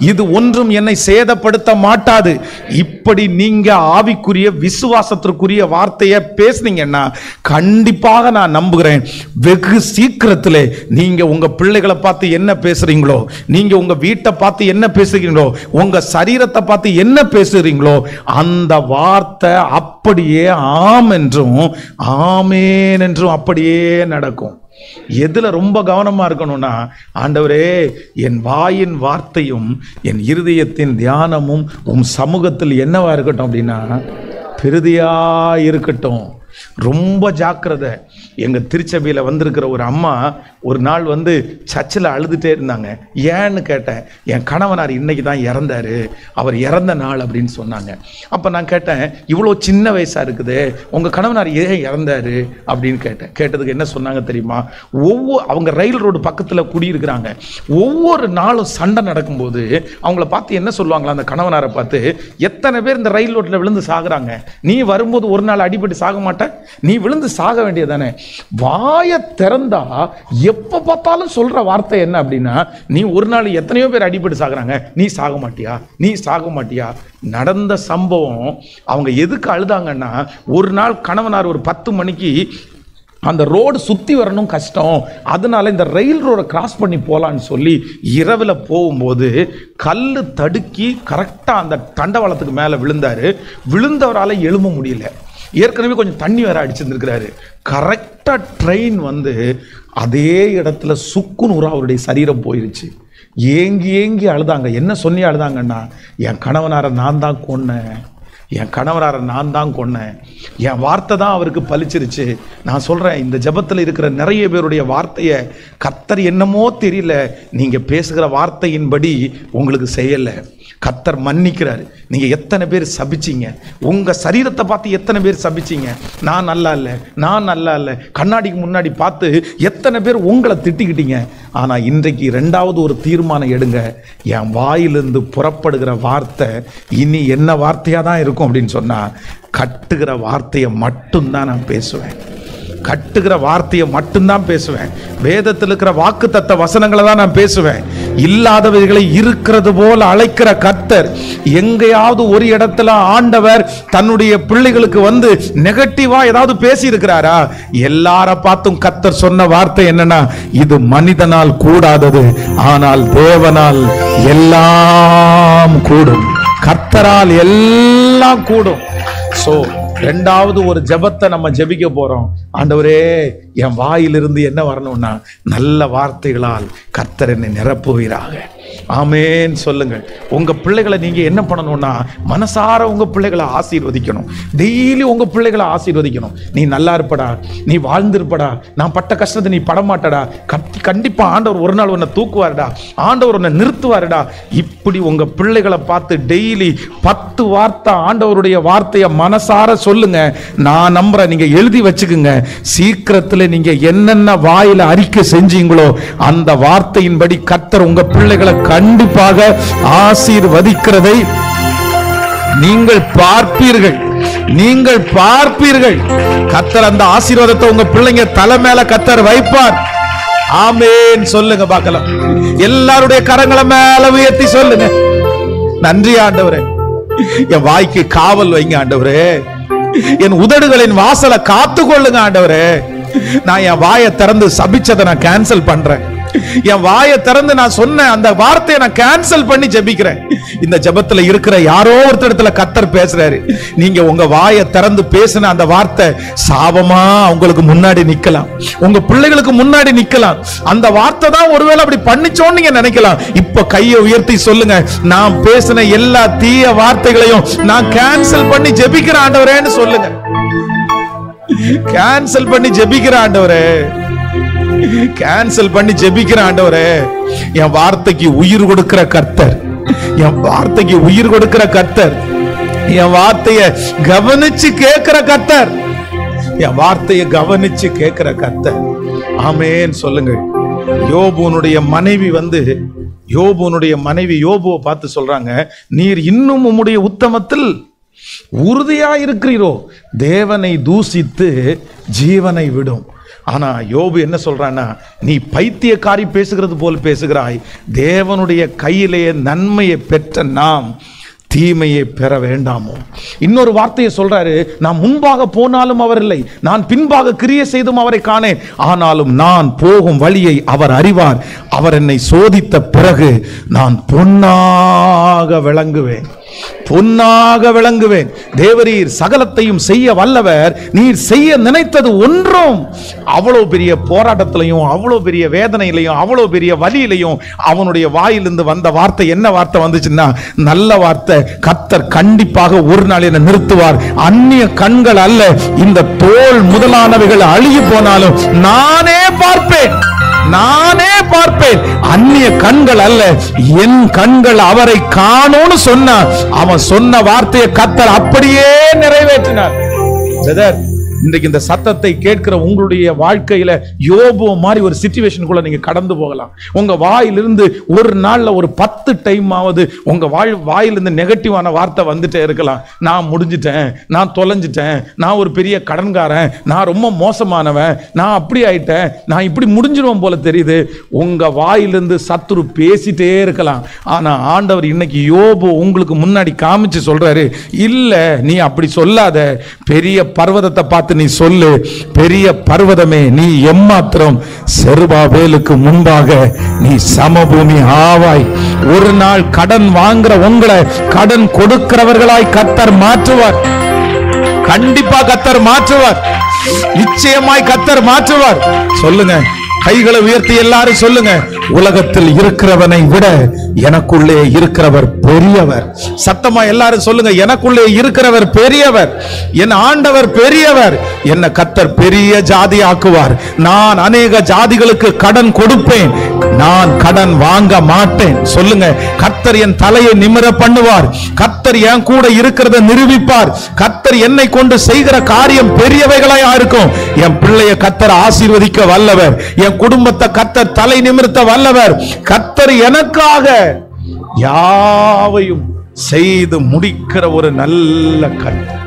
இது ஒன்றும் என்னை சேதப்படுத்த மாட்டாது. இப்படி நீங்க ஆவிக்குரிய விசுவாசத்திற்குரிய வார்த்தையை பேசுனீங்கன்னா கண்டிப்பாக நான் நம்புகிறேன், வெகு சீக்கிரத்திலே நீங்க உங்க பிள்ளைகளை பார்த்து என்ன பேசுறீங்களோ, நீங்க உங்க வீட்டை பார்த்து என்ன பேசுறீங்களோ, உங்க சரீரத்தை பார்த்து என்ன பேசுறீங்களோ, அந்த வார்த்தை அப்படியே ஆம் என்றும் ஆமேன் என்றும் அப்படியே நடக்கும். எதுல ரொம்ப கவனமா இருக்கணும்னா, ஆண்டவரே, என் வாயின் வார்த்தையும் என் இருதயத்தின் தியானமும் உம் சமூகத்தில் என்னவா இருக்கட்டும் அப்படின்னா பெரிதியா இருக்கட்டும். ரொம்ப ஜாக்கிரதை. எங்க திருச்சபையில் வந்திருக்கிற ஒரு அம்மா ஒரு நாள் சர்ச்சில் அழுதுட்டே இருந்தாங்க. ஏன்னு கேட்டேன். என் கணவனார் இன்னைக்கு தான் இறந்தாரு, அவர் இறந்த நாள் அப்படின்னு சொன்னாங்க. அப்போ நான் கேட்டேன், இவ்வளோ சின்ன வயசா இருக்குது, உங்க கணவனார் ஏன் இறந்தாரு அப்படின்னு கேட்டேன். கேட்டதுக்கு என்ன சொன்னாங்க தெரியுமா? அவங்க ரயில் ரோடு பக்கத்தில் குடியிருக்கிறாங்க. ஒவ்வொரு நாளும் சண்டை நடக்கும்போது அவங்கள பார்த்து என்ன சொல்லுவாங்களா, அந்த கணவனாரை பார்த்து, எத்தனை பேர் இந்த ரயில் ரோட்டில் விழுந்து சாகுறாங்க, நீ வரும்போது ஒரு நாள் அடிபட்டு சாக மாட்ட, நீ விழுந்து சாக வேண்டியதானே. வாயை திறந்தா எப்ப பார்த்தாலும் சொல்ற வார்த்தை என்ன அப்படின்னா, நீ ஒரு நாள் எத்தனையோ பேர் அடிபட்டு சாகுறாங்க, நீ சாக மாட்டியா, நீ சாக மாட்டியா. நடந்த சம்பவம். அவங்க எதுக்கு அழுதாங்கன்னா, ஒரு நாள் கணவனார் ஒரு 10 மணிக்கு அந்த ரோடு சுற்றி வரணும் கஷ்டம், அதனால இந்த ரயில் ரோடை கிராஸ் பண்ணி போகலான்னு சொல்லி இரவில் போகும்போது கல் தடுக்கி கரெக்டாக அந்த தண்டவாளத்துக்கு மேலே விழுந்தார். விழுந்தவரால் எழும்ப முடியல. ஏற்கனவே கொஞ்சம் தண்ணி வேற அடிச்சிருந்துருக்கிறாரு. கரெக்டாக ட்ரெயின் அதே இடத்துல சுக்குநூறா அவருடைய சரீரம் போயிருச்சு. ஏங்கி ஏங்கி அழுதாங்க. என்ன சொல்லி அழுதாங்கன்னா, என் கணவனாரை நான் தான் கொன்னேன், என் கணவனாரை நான் தான் கொன்னேன், என் வார்த்தை தான் அவருக்கு பலிச்சிருச்சு. நான் சொல்கிறேன், இந்த ஜெபத்தில் இருக்கிற நிறைய பேருடைய வார்த்தையை கர்த்தர் என்னமோ தெரியல, நீங்கள் பேசுகிற வார்த்தையின்படி உங்களுக்கு செய்யலை. கர்த்தர் மன்னிக்கிறாரு. நீங்கள் எத்தனை பேர் சபிச்சிங்க, உங்கள் சரீரத்தை பார்த்து எத்தனை பேர் சபிச்சிங்க, நான் நல்லா இல்லை, நான் நல்லா இல்லை, கண்ணாடிக்கு முன்னாடி பார்த்து எத்தனை பேர் உங்களை திட்டிக்கிட்டீங்க. ஆனால் இன்றைக்கு 2வது ஒரு தீர்மானம் எடுங்க, என் வாயிலிருந்து புறப்படுகிற வார்த்தை இனி என்ன வார்த்தையாக தான் இருக்கும் அப்படின்னு சொன்னால், கட்டுகிற வார்த்தையை மட்டும்தான் நான் பேசுவேன், கட்டுகிற வார்த்தையை மட்டும்தான் பேசுவேன். வேதத்தில் இருக்கிற வாக்குத்தத்த வசனங்களை தான் நான் பேசுவேன். இல்லாதவைகளை இருக்கிறது போல அழைக்கிற கர்த்தர். எங்கேயாவது ஒரு இடத்துல ஆண்டவர் தன்னுடைய பிள்ளைகளுக்கு நெகட்டிவா ஏதாவது பேசி இருக்கிறாரா? எல்லார பார்த்தும் கர்த்தர் சொன்ன வார்த்தை என்னன்னா, இது மனிதனால் கூடாதது, ஆனால் தேவனால் எல்லாம் கூடும். கர்த்தரால் எல்லாம் கூடும். சோ ரெண்டாவது ஒரு ஜெபத்தை நம்ம ஜெபிக்க போறோம். ஆண்டவரே, என் வாயிலிருந்து என்ன வரணும்னா நல்ல வார்த்தைகளால் கர்த்தர் என்னை நிரப்புவீராக. ஆமேன் சொல்லுங்க. உங்க பிள்ளைகளை நீங்க என்ன பண்ணணும்னா மனசார உங்க பிள்ளைகளை ஆசீர்வதிக்கணும். டெய்லி உங்க பிள்ளைகளை ஆசீர்வதிக்கணும். நீ நல்லா இருப்படா, நீ வாழ்ந்திருப்படா, நான் பட்ட கஷ்டத்தை நீ படமாட்டடா, கண்டிப்பா ஆண்டவர் ஒரு நாள் உன்னை தூக்குவாருடா, ஆண்டவர் உன்னை நிறுத்துவாருடா. இப்படி உங்க பிள்ளைகளை பார்த்து டெய்லி 10 வார்த்தை ஆண்டவருடைய வார்த்தையை மனசார சொல்லுங்க. நான் நம்புறேன், நீங்க எழுதி வச்சுக்குங்க. சீக்கிரத்தில் நீங்க என்னென்ன வாயில அறிக்கை செஞ்சீங்களோ அந்த வார்த்தையின்படி கர்த்தர் உங்க பிள்ளைகளை கண்டிப்பாக ஆசீர்வதிக்கிறதை நீங்கள் பார்ப்பீர்கள். நீங்கள் பார்ப்பீர்கள். கர்த்தர் அந்த ஆசீர்வாதத்தை உங்க பிள்ளைங்க தலை மேல கர்த்தர் வைப்பார். ஆமென் சொல்லுங்க பார்க்கலாம். எல்லாருடைய கரங்களை மேல உயர்த்தி சொல்லுங்க, நன்றி ஆண்டவரே. என் வாய்க்கு காவல் வைங்க ஆண்டவரே. என் உதடுகளின் வாசலை காத்து கொள்ளுங்க ஆண்டவரே. நான் என் வாயை திறந்து சபிச்சதை நான் கேன்சல் பண்றேன். என் வாயை திறந்து நான் சொன்ன அந்த வார்த்தையை நான் கேன்சல் பண்ணி ஜெபிக்கிறேன். இந்த ஜெபத்துல இருக்கிற யாரோ ஒருத்தடத்துல கர்த்தர் பேசுறாரு. நீங்க உங்க வாயை திறந்து பேசின அந்த வார்த்தை சாபமா உங்களுக்கு முன்னாடி நிக்கலாம், உங்க பிள்ளைகளுக்கு முன்னாடி நிக்கலாம். அந்த வார்த்தை தான் ஒருவேளை அப்படி பண்ணிச்சோன்னு நீங்க நினைக்கலாம். இப்ப கையை உயர்த்தி சொல்லுங்க, நான் பேசின எல்லா தீய வார்த்தைகளையும் நான் கேன்சல் பண்ணி ஜெபிக்கிற ஆண்டவரேன்னு சொல்லுங்க. கேன்சல் பண்ணி ஜெபிக்கிற ஆண்டவரே, கேன்சல் பண்ணி ஜெபிக்கிற ஆண்டவரே. என் வார்த்தைக்கு உயிர் கொடுக்கிற கர்த்தர், என் வார்த்தைக்கு உயிர் கொடுக்கிற கர்த்தர், என் வார்த்தையை கவனிச்சு கேட்கிற கர்த்தர், என் வார்த்தையை கவனிச்சு கேட்கிற கர்த்தர். ஆமென் சொல்லுங்க. யோபுனுடைய மனைவி யோபுனுடைய மனைவி யோபுவை பார்த்து சொல்றாங்க, நீர் இன்னும் உம்முடைய உத்தமத்தில் உறுதியா இருக்கிறீரோ, தேவனை தூசித்து ஜீவனை விடும். ஆனா யோபு என்ன சொல்றான்னா, நீ பைத்தியக்காரி பேசுகிறது போல் பேசுகிறாய், தேவனுடைய கையிலேயே நன்மையை பெற்ற நாம் தீமையை பெற வேண்டாமோ. இன்னொரு வார்த்தையை சொல்றாரு, நான் முன்பாக போனாலும் அவர் இல்லை, நான் பின்பாக கிரியை செய்தும் அவரை காணேன், ஆனாலும் நான் போகும் வழியை அவர் அறிவார், அவர் என்னை சோதித்த பிறகு நான் பொன்னாக விளங்குவேன், பொன்னாக விளங்குவேன். தேவரீர் சகலத்தையும் செய்ய வல்லவர், நீர் செய்ய நினைத்தது ஒன்றும். அவ்வளவு பெரிய போராட்டத்திலையும் அவ்வளவு பெரிய வேதனையிலையும் அவ்வளவு பெரிய வலியிலையும் அவனுடைய வாயிலிருந்து வந்த வார்த்தை என்ன வார்த்தை வந்துச்சுன்னா, நல்ல வார்த்தை. கர்த்தர் கண்டிப்பாக ஒரு நாள் என்னை நிறுத்துவார். அந்நிய கண்கள் அல்ல, இந்த தோல் முதலானவைகள் அழுகி போனாலும் நானே பார்ப்பேன், நானே பார்ப்பேன். அந்நிய கண்கள் அல்ல, என் கண்கள் அவரை காணோன்னு சொன்ன அவன் சொன்ன வார்த்தையை கர்த்தர் அப்படியே நிறைவேற்றினார். இன்றைக்கு இந்த சத்தத்தை கேட்கிற உங்களுடைய வாழ்க்கையில யோபு மாதிரி ஒரு சிச்சுவேஷனுக்குள்ள நீங்க கடந்து போகலாம். உங்க வாயிலிருந்து ஒரு நாள்ல ஒரு 10 டைம் ஆவது உங்க வாயிலிருந்து நெகட்டிவான வார்த்தை வந்துட்டே இருக்கலாம். நான் முடிஞ்சிட்டேன், நான் தொலைஞ்சிட்டேன், நான் ஒரு பெரிய கடன்காரன், நான் ரொம்ப மோசமானவன், நான் அப்படி ஆயிட்டேன், நான் இப்படி முடிஞ்சிருவோம் போல தெரியுது. உங்க வாயிலிருந்து சத்துரு பேசிட்டே இருக்கலாம். ஆனா ஆண்டவர் இன்னைக்கு யோபு உங்களுக்கு முன்னாடி காமிச்சு சொல்றாரு, இல்ல நீ அப்படி சொல்லாத, பெரிய பர்வதத்தை பார்த்து நீ சொல்லு, பெரிய பர்வதமே நீ எம்மாத்திரம், செருபாபேலுக்கு முன்பாக நீ சமபூமி ஆவாய். ஒரு நாள் கடன் வாங்குற உங்களை கடன் கொடுக்கிறவர்களாய் கர்த்தர் மாற்றுவார். கண்டிப்பா கர்த்தர் மாற்றுவார், நிச்சயமாய் கர்த்தர் மாற்றுவார். சொல்லுங்க, கைகளை உயர்த்தி எல்லாரும் சொல்லுங்க, உலகத்தில் இருக்கிறவனை விட எனக்குள்ளே இருக்கிறவர் பெரியவர். சத்தமா எல்லாரும் சொல்லுங்க, எனக்குள்ளே இருக்கிறவர் பெரியவர், என் ஆண்டவர் பெரியவர், என்ன கர்த்தர் பெரிய ஜாதி ஆக்குவார். நான் அநேக ஜாதிகளுக்கு கடன் கொடுப்பேன், நான் கடன் வாங்க மாட்டேன். சொல்லுங்க, கர்த்தர் என் தலையை நிமிர பண்ணுவார், கர்த்தர் என் கூட இருக்கிறத நிரூபிப்பார், கர்த்தர் என்னை கொண்டு செய்கிற காரியம் பெரியவைகளாய் இருக்கும். என் பிள்ளையை கர்த்தர் ஆசீர்வதிக்க வல்லவர், என் குடும்பத்தை கர்த்தர் தலை நிமிர்த்த வல்லவர். கர்த்தர் எனக்காக யாவையும் செய்து முடிக்கிற ஒரு நல்ல கர்த்தர்.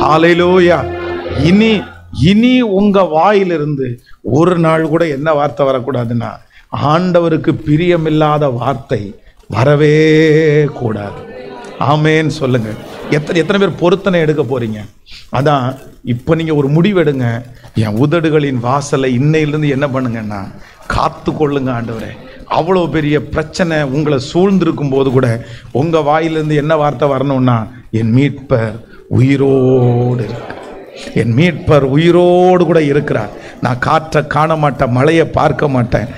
ஹல்லேலூயா. இனி உங்க வாயிலிருந்து ஒரு நாள் கூட என்ன வார்த்தை வரக்கூடாதுன்னா, ஆண்டவருக்கு பிரியமில்லாத வார்த்தை வரவே கூடாது. ஆமேன் சொல்லுங்க. எத்தனை பேர் பொருத்தனை எடுக்க போறீங்க? அதான் இப்ப நீங்க ஒரு முடிவு எடுங்க. என் உதடுகளின் வாசலை இன்னையிலிருந்து என்ன பண்ணுங்கன்னா காத்து கொள்ளுங்க ஆண்டவரே. அவ்வளோ பெரிய பிரச்சனை உங்களை சூழ்ந்திருக்கும் போது கூட உங்கள் வாயிலிருந்து என்ன வார்த்தை வரணும்னா, என் மீட்பர் உயிரோடு இருக்கு, என் மீட்பர் உயிரோடு கூட இருக்கிறார். நான் காற்றை காண மாட்டேன், மழையை பார்க்க மாட்டேன்,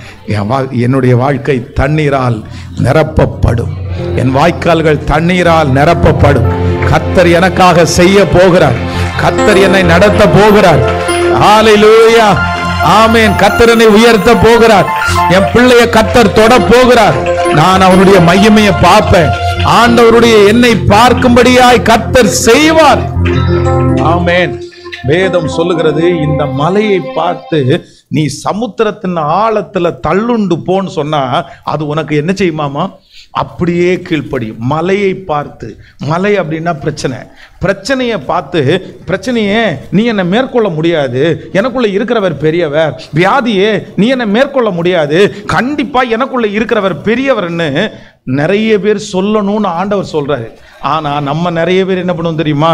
என்னுடைய வாழ்க்கை தண்ணீரால் நிரப்பப்படும், என் வாய்க்கால்கள் தண்ணீரால் நிரப்பப்படும். கர்த்தர் எனக்காக செய்ய போகிறார், கர்த்தர் என்னை நடத்த போகிறார். ஹல்லேலூயா, ஆமென். கர்த்தர் என்னை உயர்த்த போகிறார், என் பிள்ளைய கர்த்தர் தொட போகிறார். நான் அவருடைய மகிமையை பார்ப்பேன், ஆண்டவருடைய என்னை பார்க்கும்படியாய் கர்த்தர் செய்வார். ஆமென். வேதம் சொல்லுகிறது, இந்த மலையை பார்த்து நீ சமுத்திரத்தின் ஆழத்துல தள்ளுண்டு போன்னு சொன்னா அது உனக்கு என்ன செய்யுமாமா? அப்படியே கீழ்ப்படியும். மலையை பார்த்து, மலை அப்படின்னா பிரச்சனை, பிரச்சனையை பார்த்து, பிரச்சனையே நீ என்னை மேற்கொள்ள முடியாது, எனக்குள்ள இருக்கிறவர் பெரியவர், வியாதியே நீ என்னை மேற்கொள்ள முடியாது, கண்டிப்பா எனக்குள்ள இருக்கிறவர் பெரியவர்னு நிறைய பேர் சொல்லணும்னு ஆண்டவர் சொல்றாரு. ஆனா நம்ம நிறைய பேர் என்ன பண்ணுவோம் தெரியுமா?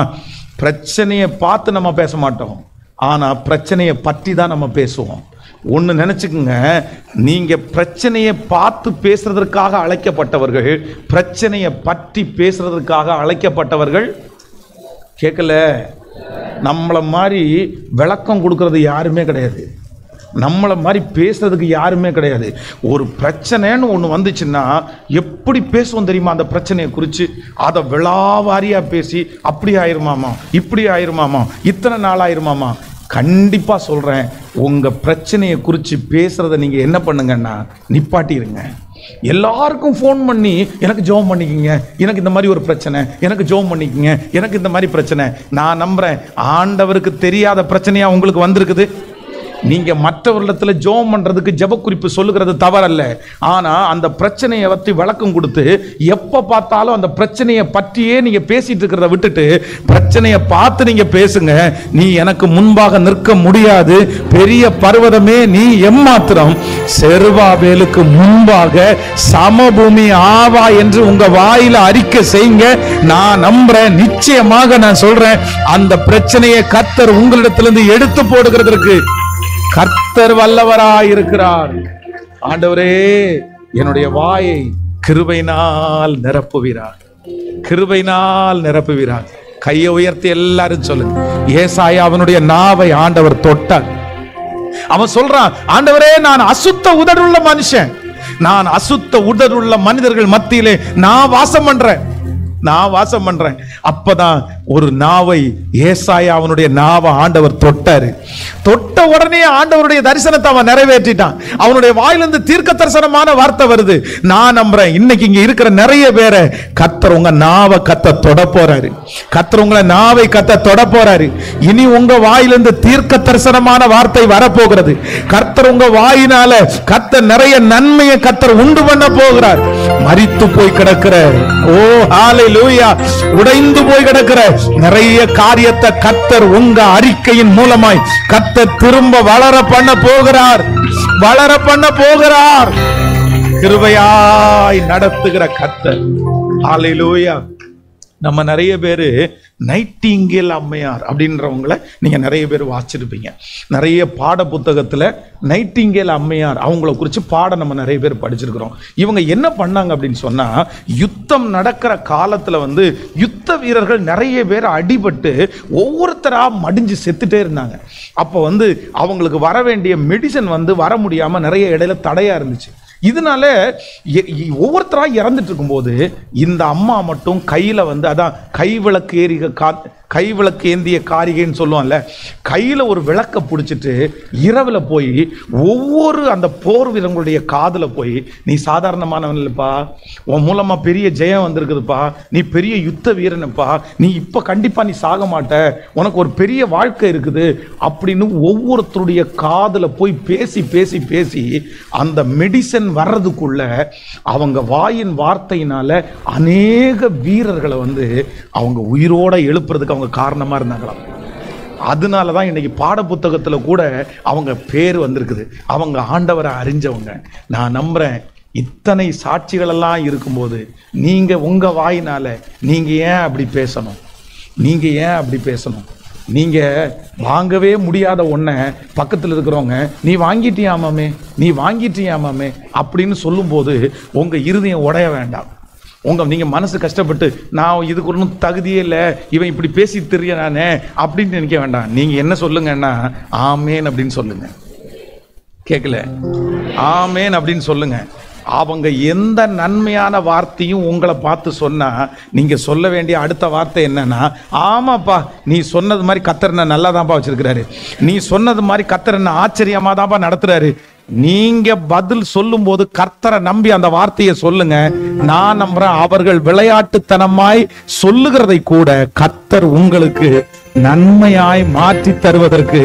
பிரச்சனையை பார்த்து நம்ம பேச மாட்டோம், ஆனா பிரச்சனையை பற்றி தான் நம்ம பேசுவோம். ஒன்று நினைச்சுக்குங்க, நீங்க பிரச்சனையை பார்த்து பேசுறதற்காக அழைக்கப்பட்டவர்கள், பிரச்சனையை பற்றி பேசுறதற்காக அழைக்கப்பட்டவர்கள். கேட்கல? நம்மளை மாதிரி விளக்கம் கொடுக்கறது யாருமே கிடையாது, நம்மளை மாதிரி பேசுறதுக்கு யாருமே கிடையாது. ஒரு பிரச்சனைன்னு ஒன்று வந்துச்சுன்னா எப்படி பேசுவோம் தெரியுமா? அந்த பிரச்சனையை குறித்து அதை விளாவாரியாக பேசி, அப்படி ஆயிருமாமா, இப்படி ஆயிருமாமா, இத்தனை நாள் ஆயிருமாமா. கண்டிப்பாக சொல்கிறேன், உங்கள் பிரச்சனையை குறித்து பேசுகிறத நீங்கள் என்ன பண்ணுங்கன்னா நிப்பாட்டிடுங்க. எல்லாருக்கும் ஃபோன் பண்ணி எனக்கு ஜெபம் பண்ணிக்கிங்க, எனக்கு இந்த மாதிரி ஒரு பிரச்சனை, எனக்கு ஜெபம் பண்ணிக்கிங்க, எனக்கு இந்த மாதிரி பிரச்சனை. நான் நம்புகிறேன், ஆண்டவருக்கு தெரியாத பிரச்சனையாக உங்களுக்கு வந்திருக்குது. நீங்க மற்றவர்களிடத்துல ஜெபம் பண்றதுக்கு ஜெப குறிப்பு சொல்லுகிறது தவறல்ல, ஆனா அந்த பிரச்சனையை பற்றி விளக்கம் கொடுத்து எப்ப பார்த்தாலும் அந்த பிரச்சனையை பற்றியே நீங்க பேசிட்டு இருக்கிறத விட்டுட்டு பிரச்சனையை பார்த்து நீங்க பேசுங்க. நீ எனக்கு முன்பாக நிற்க முடியாது, பெரிய பர்வதமே நீ எம்மாத்திரம், செருபாபேலுக்கு முன்பாக சமபூமி ஆவா என்று உங்க வாயில அறிக்கை செய்யுங்க. நான் நம்புறேன், நிச்சயமாக நான் சொல்றேன், அந்த பிரச்சனையை கர்த்தர் உங்களிடத்திலிருந்து எடுத்து போடுகிறதற்கு கர்த்தர் வல்லவராயிருக்கிறார். ஆண்டவரே, என்னுடைய வாயை கிருபையினால் நிரப்புவீரார், கிருபையினால் நிரப்புவீரார். கையை உயர்த்தி எல்லாரும் சொல்லுங்க. ஏசாயா அவனுடைய நாவை ஆண்டவர் தொட்டார். அவன் சொல்றான், ஆண்டவரே, நான் அசுத்த உதடுள்ள மனுஷன், நான் அசுத்த உதடுள்ள மனிதர்கள் மத்தியிலே நான் வாசம் பண்றேன், நான் வாசம் பண்றேன். அப்பதான் ஒரு நாவை, ஏசாயா அவனுடைய நாவை ஆண்டவர் தொட்டாரு. தொட்ட உடனே ஆண்டவருடைய தரிசனத்தை அவன் நிறைவேற்றிட்டான். அவனுடைய வாயிலிருந்து தீர்க்க தரிசனமான வார்த்தை வருது. நான் நம்புறேன், இன்னைக்கு இங்க இருக்கிற நிறைய பேரை கர்த்தர் உங்க நாவை கத்த தொட போறாரு, கர்த்தர் உங்களை நாவை கத்த தொட போறாரு. இனி உங்க வாயிலிருந்து தீர்க்க தரிசனமான வார்த்தை வரப்போகிறது. கர்த்தர் உங்க வாயினால கர்த்தர் நிறைய நன்மையை கர்த்தர் உண்டு பண்ண போகிறார். மரித்து போய் கிடக்கிற, ஓ ஹல்லேலூயா, உடைந்து போய் கிடக்கிற நிறைய காரியத்தை கர்த்தர் உங்க அறிக்கையின் மூலமாய் கர்த்தர் திரும்ப வளர பண்ண போகிறார், வளர பண்ண போகிறார். கிருபையாய் நடத்துகிற கர்த்தர். ஹல்லேலூயா. நம்ம நிறைய பேர் நைட்டிங்கேல் அம்மையார் அப்படின்றவங்கள நீங்க நிறைய பேர் வாசிச்சிருப்பீங்க. நிறைய பாட புத்தகத்துல நைட்டிங்கேல் அம்மையார் அவங்கள குறித்து பாடம் நம்ம நிறைய பேர் படிச்சிருக்கிறோம். இவங்க என்ன பண்ணாங்க அப்படின்னு சொன்னா, யுத்தம் நடக்கிற காலத்துல யுத்த வீரர்கள் நிறைய பேர் அடிபட்டு ஒவ்வொருத்தரா மடிஞ்சு செத்துட்டே இருந்தாங்க. அப்போ அவங்களுக்கு வர வேண்டிய மெடிசன் வர முடியாம நிறைய இடையில தடையா இருந்துச்சு. இதனால ஒவ்வொருத்தரா இறந்துட்டு இருக்கும்போது இந்த அம்மா மட்டும் கையில அதான் கைவிளக்கு ஏந்திய காரிகைன்னு சொல்லுவாங்கல்ல, கையில் ஒரு விளக்கை பிடிச்சிட்டு இரவில் போய் ஒவ்வொரு அந்த போர் வீரர்களுடைய காதில் போய், நீ சாதாரணமானவன் இல்லைப்பா, உன் மூலமாக பெரிய ஜெயம் வந்திருக்குதுப்பா, நீ பெரிய யுத்த வீரனப்பா, நீ இப்போ கண்டிப்பாக நீ சாக மாட்ட, உனக்கு ஒரு பெரிய வாழ்க்கை இருக்குது அப்படின்னு ஒவ்வொருத்தருடைய காதில் போய் பேசி பேசி பேசி அந்த மெடிசன் வர்றதுக்குள்ள அவங்க வாயின் வார்த்தையினால அநேக வீரர்களை அவங்க உயிரோட எழுப்புறதுக்கு காரணமா இருந்தாங்களாம். அதனாலதான் இன்னைக்கு பாட புத்தகத்துல கூட அவங்க பேர் வந்திருக்குது. அவங்க ஆண்டவரை அறிஞ்சவங்க. நான் நம்புறேன், இத்தனை சாட்சிகள் எல்லாம் இருக்கும்போது நீங்க உங்க வாயினால நீங்க ஏன் அப்படி பேசணும், நீங்க ஏன் அப்படி பேசணும்? நீங்க வாங்கவே முடியாத ஒன்றை பக்கத்தில் இருக்கிறவங்க நீ வாங்கிட்டியாமாமே, நீ வாங்கிட்டியாமாமே அப்படின்னு சொல்லும்போது உங்க இருதயம் உடைய வேண்டாம். நீங்க மனசு கஷ்டப்பட்டு நான் இதுக்கு ஒன்றும் தகுதியே இல்லை, இவன் இப்படி பேசி தெரிய நானே அப்படின்னு நினைக்க வேண்டாம். நீங்க என்ன சொல்லுங்கன்னா ஆமேன் அப்படின்னு சொல்லுங்க. கேட்கல? ஆமேன் அப்படின்னு சொல்லுங்க. அவங்க எந்த நன்மையான வார்த்தையும் உங்களை பார்த்து சொன்னா நீங்க சொல்ல வேண்டிய அடுத்த வார்த்தை என்னன்னா, ஆமாப்பா நீ சொன்னது மாதிரி கர்த்தர் என்ன நல்லா தான்ப்பா வச்சிருக்கிறாரு, நீ சொன்னது மாதிரி கர்த்தர் என்ன ஆச்சரியமா தான்ப்பா நடத்துறாரு. நீங்க பதில் சொல்லும் போது கர்த்தரை நம்பி அந்த வார்த்தையை சொல்லுங்க. நான் நம்புறேன் அவர்கள் விளையாட்டுத்தனமாய் சொல்லுகிறதை கூட கர்த்தர் உங்களுக்கு நன்மையாய் மாற்றி தருவதற்கு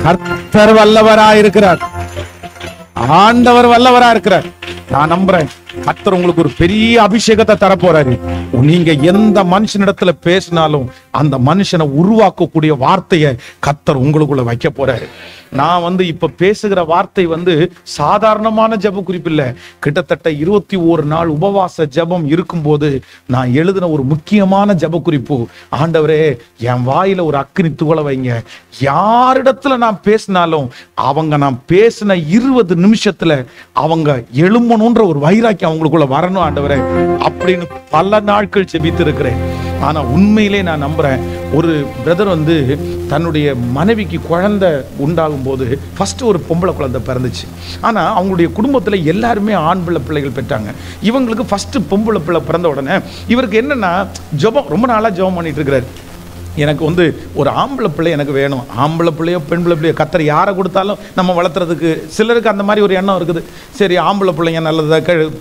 கர்த்தர் வல்லவராயிருக்கிறார். ஆண்டவர் வல்லவரா இருக்கிறார். நான் நம்புறேன் கர்த்தர் உங்களுக்கு ஒரு பெரிய அபிஷேகத்தை தரப்போறாரு. நீங்க எந்த மனுஷனிடத்துல பேசினாலும் அந்த மனுஷனை உருவாக்கக்கூடிய வார்த்தையை கர்த்தர் உங்களுக்குள்ள வைக்க போறாரு. நான் இப்ப பேசுகிற வார்த்தை சாதாரணமான ஜெப குறிப்பு இல்ல. கிட்டத்தட்ட 21 நாள் உபவாச ஜெபம் இருக்கும்போது நான் எழுதின ஒரு முக்கியமான ஜெப குறிப்பு. ஆண்டவரே என் வாயில ஒரு அக்கினி துகளை வைங்க. யாரிடத்துல நான் பேசினாலும் அவங்க நான் பேசின 20 நிமிஷத்துல அவங்க எழும்பணுன்ற ஒரு வைராக்கியம் அவங்களுக்குள்ள வரணும் ஆண்டவரே அப்படின்னு பல நாட்கள் ஜெபித்து இருக்கிறேன். ஆனா உண்மையிலே நான் நம்புறேன், ஒரு பிரதர் தன்னுடைய மனைவிக்கு குழந்தை உண்டாகும் போது ஃபர்ஸ்ட் ஒரு பொம்பளை குழந்தை பிறந்துச்சு. ஆனா அவங்களுடைய குடும்பத்துல எல்லாருமே ஆண் பிள்ளைகள் பெற்றாங்க. இவங்களுக்கு ஃபர்ஸ்ட் பொம்பளை பிள்ளை பிறந்த உடனே இவருக்கு என்னன்னா ஜெபம், ரொம்ப நாளா ஜெபம் பண்ணிட்டு இருக்கிறாரு. எனக்கு ஒரு ஆம்பளை பிள்ளை எனக்கு வேணும். ஆம்பளை பிள்ளையோ பெண் பிள்ளையோ கர்த்தர் யாரை கொடுத்தாலும் நம்ம வளர்த்துறதுக்கு சிலருக்கு அந்த மாதிரி ஒரு எண்ணம் இருக்குது. சரி ஆம்பளை பிள்ளைங்க நல்லதா,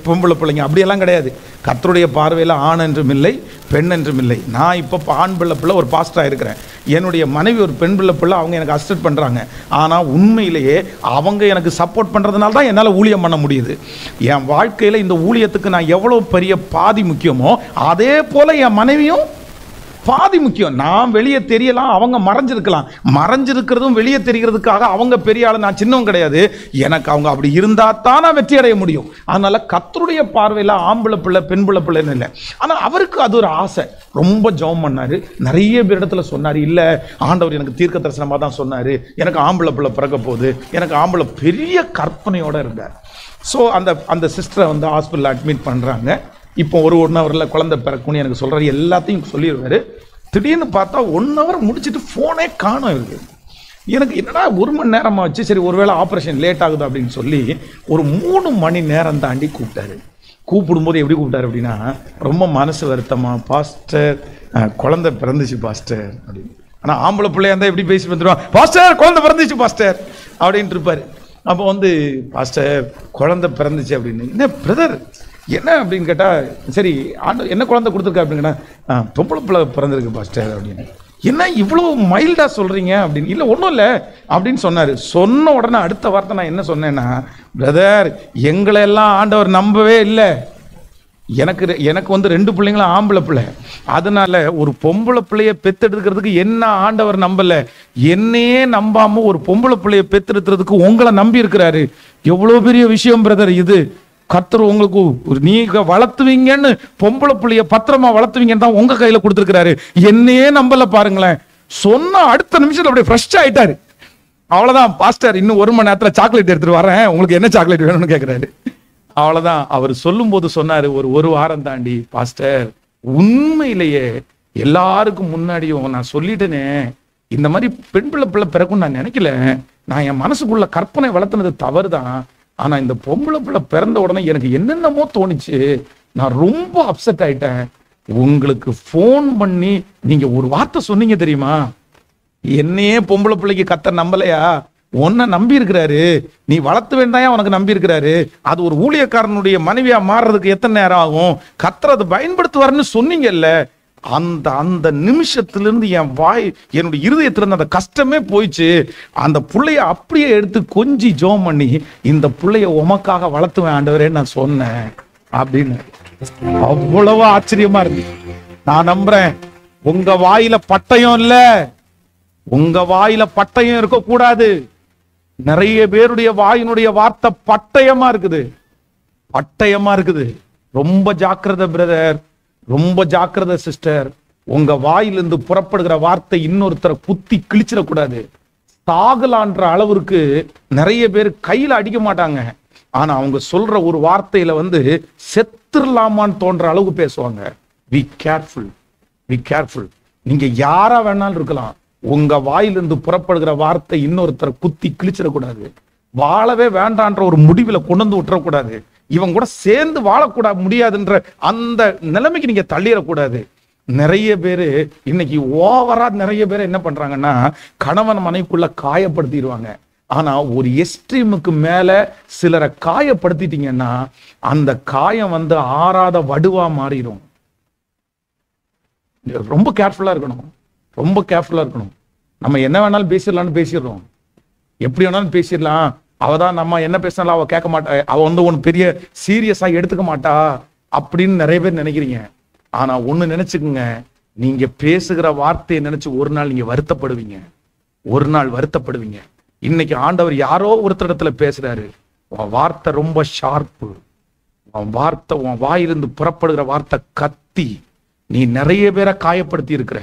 பொம்பளை பிள்ளைங்க அப்படியெல்லாம் கிடையாது. கர்த்தருடைய பார்வையில் ஆண் என்றும் இல்லை பெண் என்றும் இல்லை. நான் இப்போ ஆண் பிள்ளை ஒரு பாஸ்டராக இருக்கிறேன். என்னுடைய மனைவி ஒரு பெண் பிள்ளை அவங்க எனக்கு அசிஸ்ட் பண்ணுறாங்க. ஆனால் உண்மையிலேயே அவங்க எனக்கு சப்போர்ட் பண்ணுறதுனால தான் என்னால் ஊழியம் பண்ண முடியுது. என் வாழ்க்கையில் இந்த ஊழியத்துக்கு நான் எவ்வளோ பெரிய பாதி முக்கியமோ அதே போல் என் மனைவியும் பாதி முக்கியம். நான் வெளியே தெரியலாம், அவங்க மறைஞ்சிருக்கலாம். மறைஞ்சிருக்கிறதும் வெளியே தெரிகிறதுக்காக அவங்க பெரிய ஆளு, நான் சின்னவன் கிடையாது. எனக்கு அவங்க அப்படி இருந்தா தான் நான் வெற்றி அடைய முடியும். அதனால கர்த்தருடைய பார்வையில் ஆம்பளை பிள்ளை பெண் பிள்ளைன்னு இல்லை. ஆனால் அவருக்கு அது ஒரு ஆசை. ரொம்ப ஜெபம் பண்ணாரு. நிறைய பேர் இடத்துல சொன்னார், இல்லை ஆண்டவர் எனக்கு தீர்க்க தரிசனமாக தான் சொன்னார், எனக்கு ஆம்பளை பிள்ளை பிறக்க போகுது, எனக்கு ஆம்பளை பெரிய கற்பனையோடு இருந்தார். ஸோ அந்த சிஸ்டரை ஹாஸ்பிட்டலில் அட்மிட் பண்ணுறாங்க. இப்போ ஒரு 1 ஹவரில் குழந்தை பிறக்கும்னு எனக்கு சொல்கிறாரு. எல்லாத்தையும் சொல்லிடுவார். திடீர்னு பார்த்தா 1 ஹவர் முடிச்சுட்டு ஃபோனே காணும் இருக்கு. எனக்கு என்னடா 1 மணி நேரமாக வச்சு, சரி ஒருவேளை ஆப்ரேஷன் லேட் ஆகுது அப்படின்னு சொல்லி ஒரு 3 மணி நேரம் தாண்டி கூப்பிட்டாரு. கூப்பிடும்போது எப்படி கூப்பிட்டாரு அப்படின்னா, ரொம்ப மனசு வருத்தமா, பாஸ்டர் குழந்தை பிறந்துச்சு பாஸ்டர் அப்படின்னு. ஆனால் ஆம்பளை பிள்ளையா இருந்தால் எப்படி பேசி வந்துடுவான், பாஸ்டர் குழந்தை பிறந்துச்சு பாஸ்டர் அப்படின்ட்டு இருப்பார். அப்போ பாஸ்டர் குழந்தை பிறந்துச்சு அப்படின்னு. என்ன பிரதர் என்ன அப்படின்னு கேட்டால், சரி ஆண்டு என்ன குழந்தை கொடுத்துருக்கா அப்படின்னு கேட்டால், பொம்பளை பிள்ளை பிறந்திருக்கு பாஸ்டர் அப்படின்னு. என்ன இவ்வளோ மைல்டாக சொல்கிறீங்க அப்படின்னு. இல்லை ஒன்றும் இல்லை அப்படின்னு சொன்னார். சொன்ன உடனே அடுத்த வார்த்தை நான் என்ன சொன்னேன்னா, பிரதர் எங்களெல்லாம் ஆண்டவர் நம்பவே இல்லை. எனக்கு 2 பிள்ளைங்களும் ஆம்பளை பிள்ளை. அதனால ஒரு பொம்பளை பிள்ளைய பெத்தெடுக்கிறதுக்கு என்ன ஆண்டவர் நம்பலை, என்னையே நம்பாம ஒரு பொம்பளை பிள்ளைய பெத்தெடுக்கிறதுக்கு உங்களை நம்பி இருக்கிறாரு. எவ்வளோ பெரிய விஷயம் பிரதர் இது. கர்த்தர் உங்களுக்கு நீங்க வளர்த்துவீங்கன்னு பொம்பளை பிள்ளைய பத்திரமா வளர்த்துவீங்கன்னு தான் உங்க கையில கொடுத்துருக்கிறாரு. என்னையே நம்பல பாருங்களேன். சொன்ன அடுத்த நிமிஷத்துல அப்படியே ஃப்ரெஷ் ஆயிட்டாரு. அவ்வளவுதான் பாஸ்டர், இன்னும் 1 மணி நேரத்துல சாக்லேட் எடுத்துட்டு வரேன், உங்களுக்கு என்ன சாக்லேட் வேணும்னு கேட்கிறாரு. அவ்வளவுதான். அவர் சொல்லும் போது சொன்னாரு, ஒரு வாரம் தாண்டி, பாஸ்டர் உண்மையிலேயே எல்லாருக்கும் முன்னாடியும் நான் சொல்லிட்டேனே, இந்த மாதிரி பெண் பிள்ளை பிறக்கும் நான் நினைக்கல. நான் என் மனசுக்குள்ள கற்பனை வளர்த்துனது தவறுதான். ஆனா இந்த பொம்பளை பிள்ளை பிறந்த உடனே எனக்கு என்னென்னமோ தோணுச்சு. நான் ரொம்ப அப்செட் ஆயிட்டேன். உங்களுக்கு போன் பண்ணி நீங்க ஒரு வார்த்தை சொன்னீங்க தெரியுமா, என்னையே பொம்பளை பிள்ளைக்கு கர்த்தர் நம்பலையா, உன்னை நம்பி இருக்கிறாரு, நீ வளர்த்து வேண்டாம் உனக்கு நம்பி இருக்கிறாரு. அது ஒரு ஊழியக்காரனுடைய மனைவியா மாறுறதுக்கு எத்தனை நேரம் ஆகும், கர்த்தர் அதை பயன்படுத்துவாருன்னு சொன்னீங்கல்ல. அந்த நிமிஷத்திலிருந்து என்னுடைய இருதயத்திலிருந்து அந்த கஷ்டமே போயிடுச்சு. அந்த பிள்ளைய அப்படியே எடுத்து கொஞ்சி ஜோம் பண்ணி, இந்த பிள்ளைய உமக்காக வளர்த்துவேன் ஆண்டவரே நான் சொன்னேன் அப்படின்னு. அவ்வளவு ஆச்சரியமா இருக்கு. நான் நம்புறேன் உங்க வாயில பட்டயம் இல்ல, உங்க வாயில பட்டயம் இருக்க கூடாது. நிறைய பேருடைய வாயினுடைய வார்த்தை பட்டயமா இருக்குது, பட்டயமா இருக்குது. ரொம்ப ஜாக்கிரதை பிரதர், ரொம்ப ஜாக்கிரதை சிஸ்டர். உங்க வாயிலிருந்து புறப்படுகிற வார்த்தை இன்னொருத்தரை குத்தி கிழிச்சிடக்கூடாது. சாகலான்ற அளவிற்கு நிறைய பேர் கையில அடிக்க மாட்டாங்க, ஆனா அவங்க சொல்ற ஒரு வார்த்தையில செத்துடலாமான்னு தோன்ற அளவுக்கு பேசுவாங்க. Be careful, be careful. நீங்க யாரா வேணாலும் இருக்கலாம், உங்க வாயிலிருந்து புறப்படுகிற வார்த்தை இன்னொருத்தரை குத்தி கிழிச்சிடக்கூடாது. வாழவே வேண்டான்ற ஒரு முடிவுல கொண்டு விட்டுறக்கூடாது. இவங்க கூட சேர்ந்து வாழக்கூடாது முடியாதுன்ற அந்த நிலைமைக்கு நீங்க தள்ளிடக்கூடாது. நிறைய பேரு இன்னைக்கு ஓவரா நிறைய பேர் என்ன பண்றாங்கன்னா, கணவன் மனைக்குள்ள காயப்படுத்திடுவாங்க. ஆனா ஒரு எக்ஸ்ட்ரீமுக்கு மேல சிலரை காயப்படுத்திட்டீங்கன்னா அந்த காயம் ஆறாத வடுவா மாறிடும். ரொம்ப கேர்ஃபுல்லா இருக்கணும், ரொம்ப கேர்ஃபுல்லா இருக்கணும். நம்ம என்ன வேணாலும் பேசிடலாம்னு பேசிடுறோம், எப்படி வேணாலும் பேசிடலாம். அவதான் நம்ம என்ன பேசினாலும் அவ கேட்க மாட்டா, அவ ஒன்னு பெரிய சீரியஸா எடுத்துக்க மாட்டா அப்படின்னு நிறைய பேர் நினைக்கிறீங்க. ஆனா ஒண்ணு நினைச்சுக்குங்க, நீங்க பேசுகிற வார்த்தையை நினைச்சு ஒரு நாள் நீங்க வருத்தப்படுவீங்க, ஒரு நாள் வருத்தப்படுவீங்க. இன்னைக்கு ஆண்டவர் யாரோ ஒருத்தரிடத்துல பேசுறாரு, உன் வார்த்தை ரொம்ப ஷார்ப்பு, உன் வார்த்தை, உன் வாயிலிருந்து புறப்படுகிற வார்த்தை கத்தி. நீ நிறைய பேரை காயப்படுத்தி இருக்கிற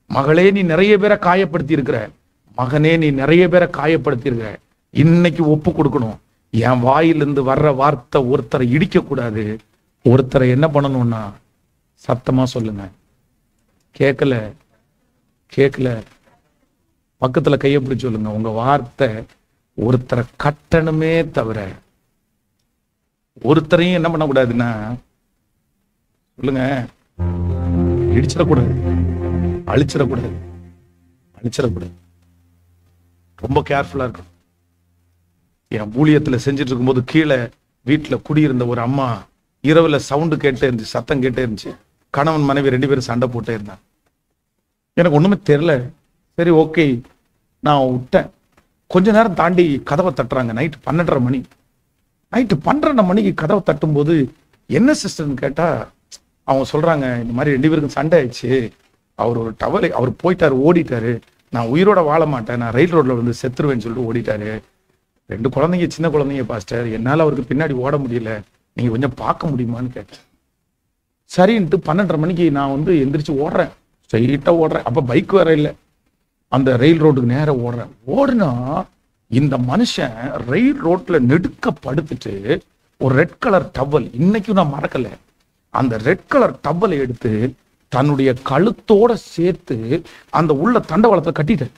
மகளே, நீ நிறைய பேரை காயப்படுத்தி இருக்கிற மகனே, நீ நிறைய பேரை காயப்படுத்தி இருக்கிற. இன்னைக்கு ஒப்பு கொடுக்கணும், என் வாயிலிருந்து வர்ற வார்த்தை ஒருத்தரை இடிக்க கூடாது. ஒருத்தரை என்ன பண்ணணும்னா சத்தமா சொல்லுங்க, கேட்கல கேட்கல பக்கத்துல கையை பிடிச்சு சொல்லுங்க, உங்க வார்த்தை ஒருத்தரை கட்டணுமே தவிர ஒருத்தரையும் என்ன பண்ணக்கூடாதுன்னா சொல்லுங்க, இடிச்சிடக்கூடாது, அழிச்சிடக்கூடாது, அழிச்சிடக்கூடாது. ரொம்ப கேர்ஃபுல்லா இருக்கும். என் ஊழியத்துல செஞ்சுட்டு இருக்கும்போது கீழே வீட்டுல குடியிருந்த ஒரு அம்மா இரவுல சவுண்டு கேட்டே இருந்துச்சு, சத்தம் கேட்டே இருந்துச்சு. கணவன் மனைவி 2 பேரும் சண்டை போட்டே இருந்தாங்க. எனக்கு ஒண்ணுமே தெரியல, சரி ஓகே நான் விட்டேன். கொஞ்ச நேரம் தாண்டி கதவை தட்டுறாங்க. நைட்டு 12:30 மணி. நைட்டு 12:30 மணிக்கு கதவை தட்டும் போது என்ன சிஸ்டர்னு கேட்டா அவங்க சொல்றாங்க, இந்த மாதிரி 2 பேருக்கும் சண்டை ஆயிடுச்சு, அவர் ஒரு டவலை அவர் போயிட்டாரு, ஓடிட்டாரு, நான் உயிரோட வாழ மாட்டேன், நான் ரயில் ரோட்ல செத்துருவேன்னு சொல்லிட்டு ஓடிட்டாரு. 2 குழந்தைங்க, சின்ன குழந்தைங்க பாஸ்டர், என்னால அவருக்கு பின்னாடி ஓட முடியல, நீங்க கொஞ்சம் பார்க்க முடியுமான்னு கேட்டேன். சரின்ட்டு 12:30 மணிக்கு நான் எந்திரிச்சு ஓடுறேன், ஸ்ட்ரைட்டா ஓடுறேன். அப்ப பைக் வேற இல்லை, அந்த ரயில் ரோட்டுக்கு நேரம் ஓடுறேன். ஓடுனா இந்த மனுஷன் ரயில் ரோட்ல நெடுக்க படுத்துட்டு ஒரு ரெட் கலர் டவல், இன்னைக்கும் நான் மறக்கல, அந்த ரெட் கலர் டவலை எடுத்து தன்னுடைய கழுத்தோட சேர்த்து அந்த உள்ள தண்டவாளத்தை கட்டிட்டேன்.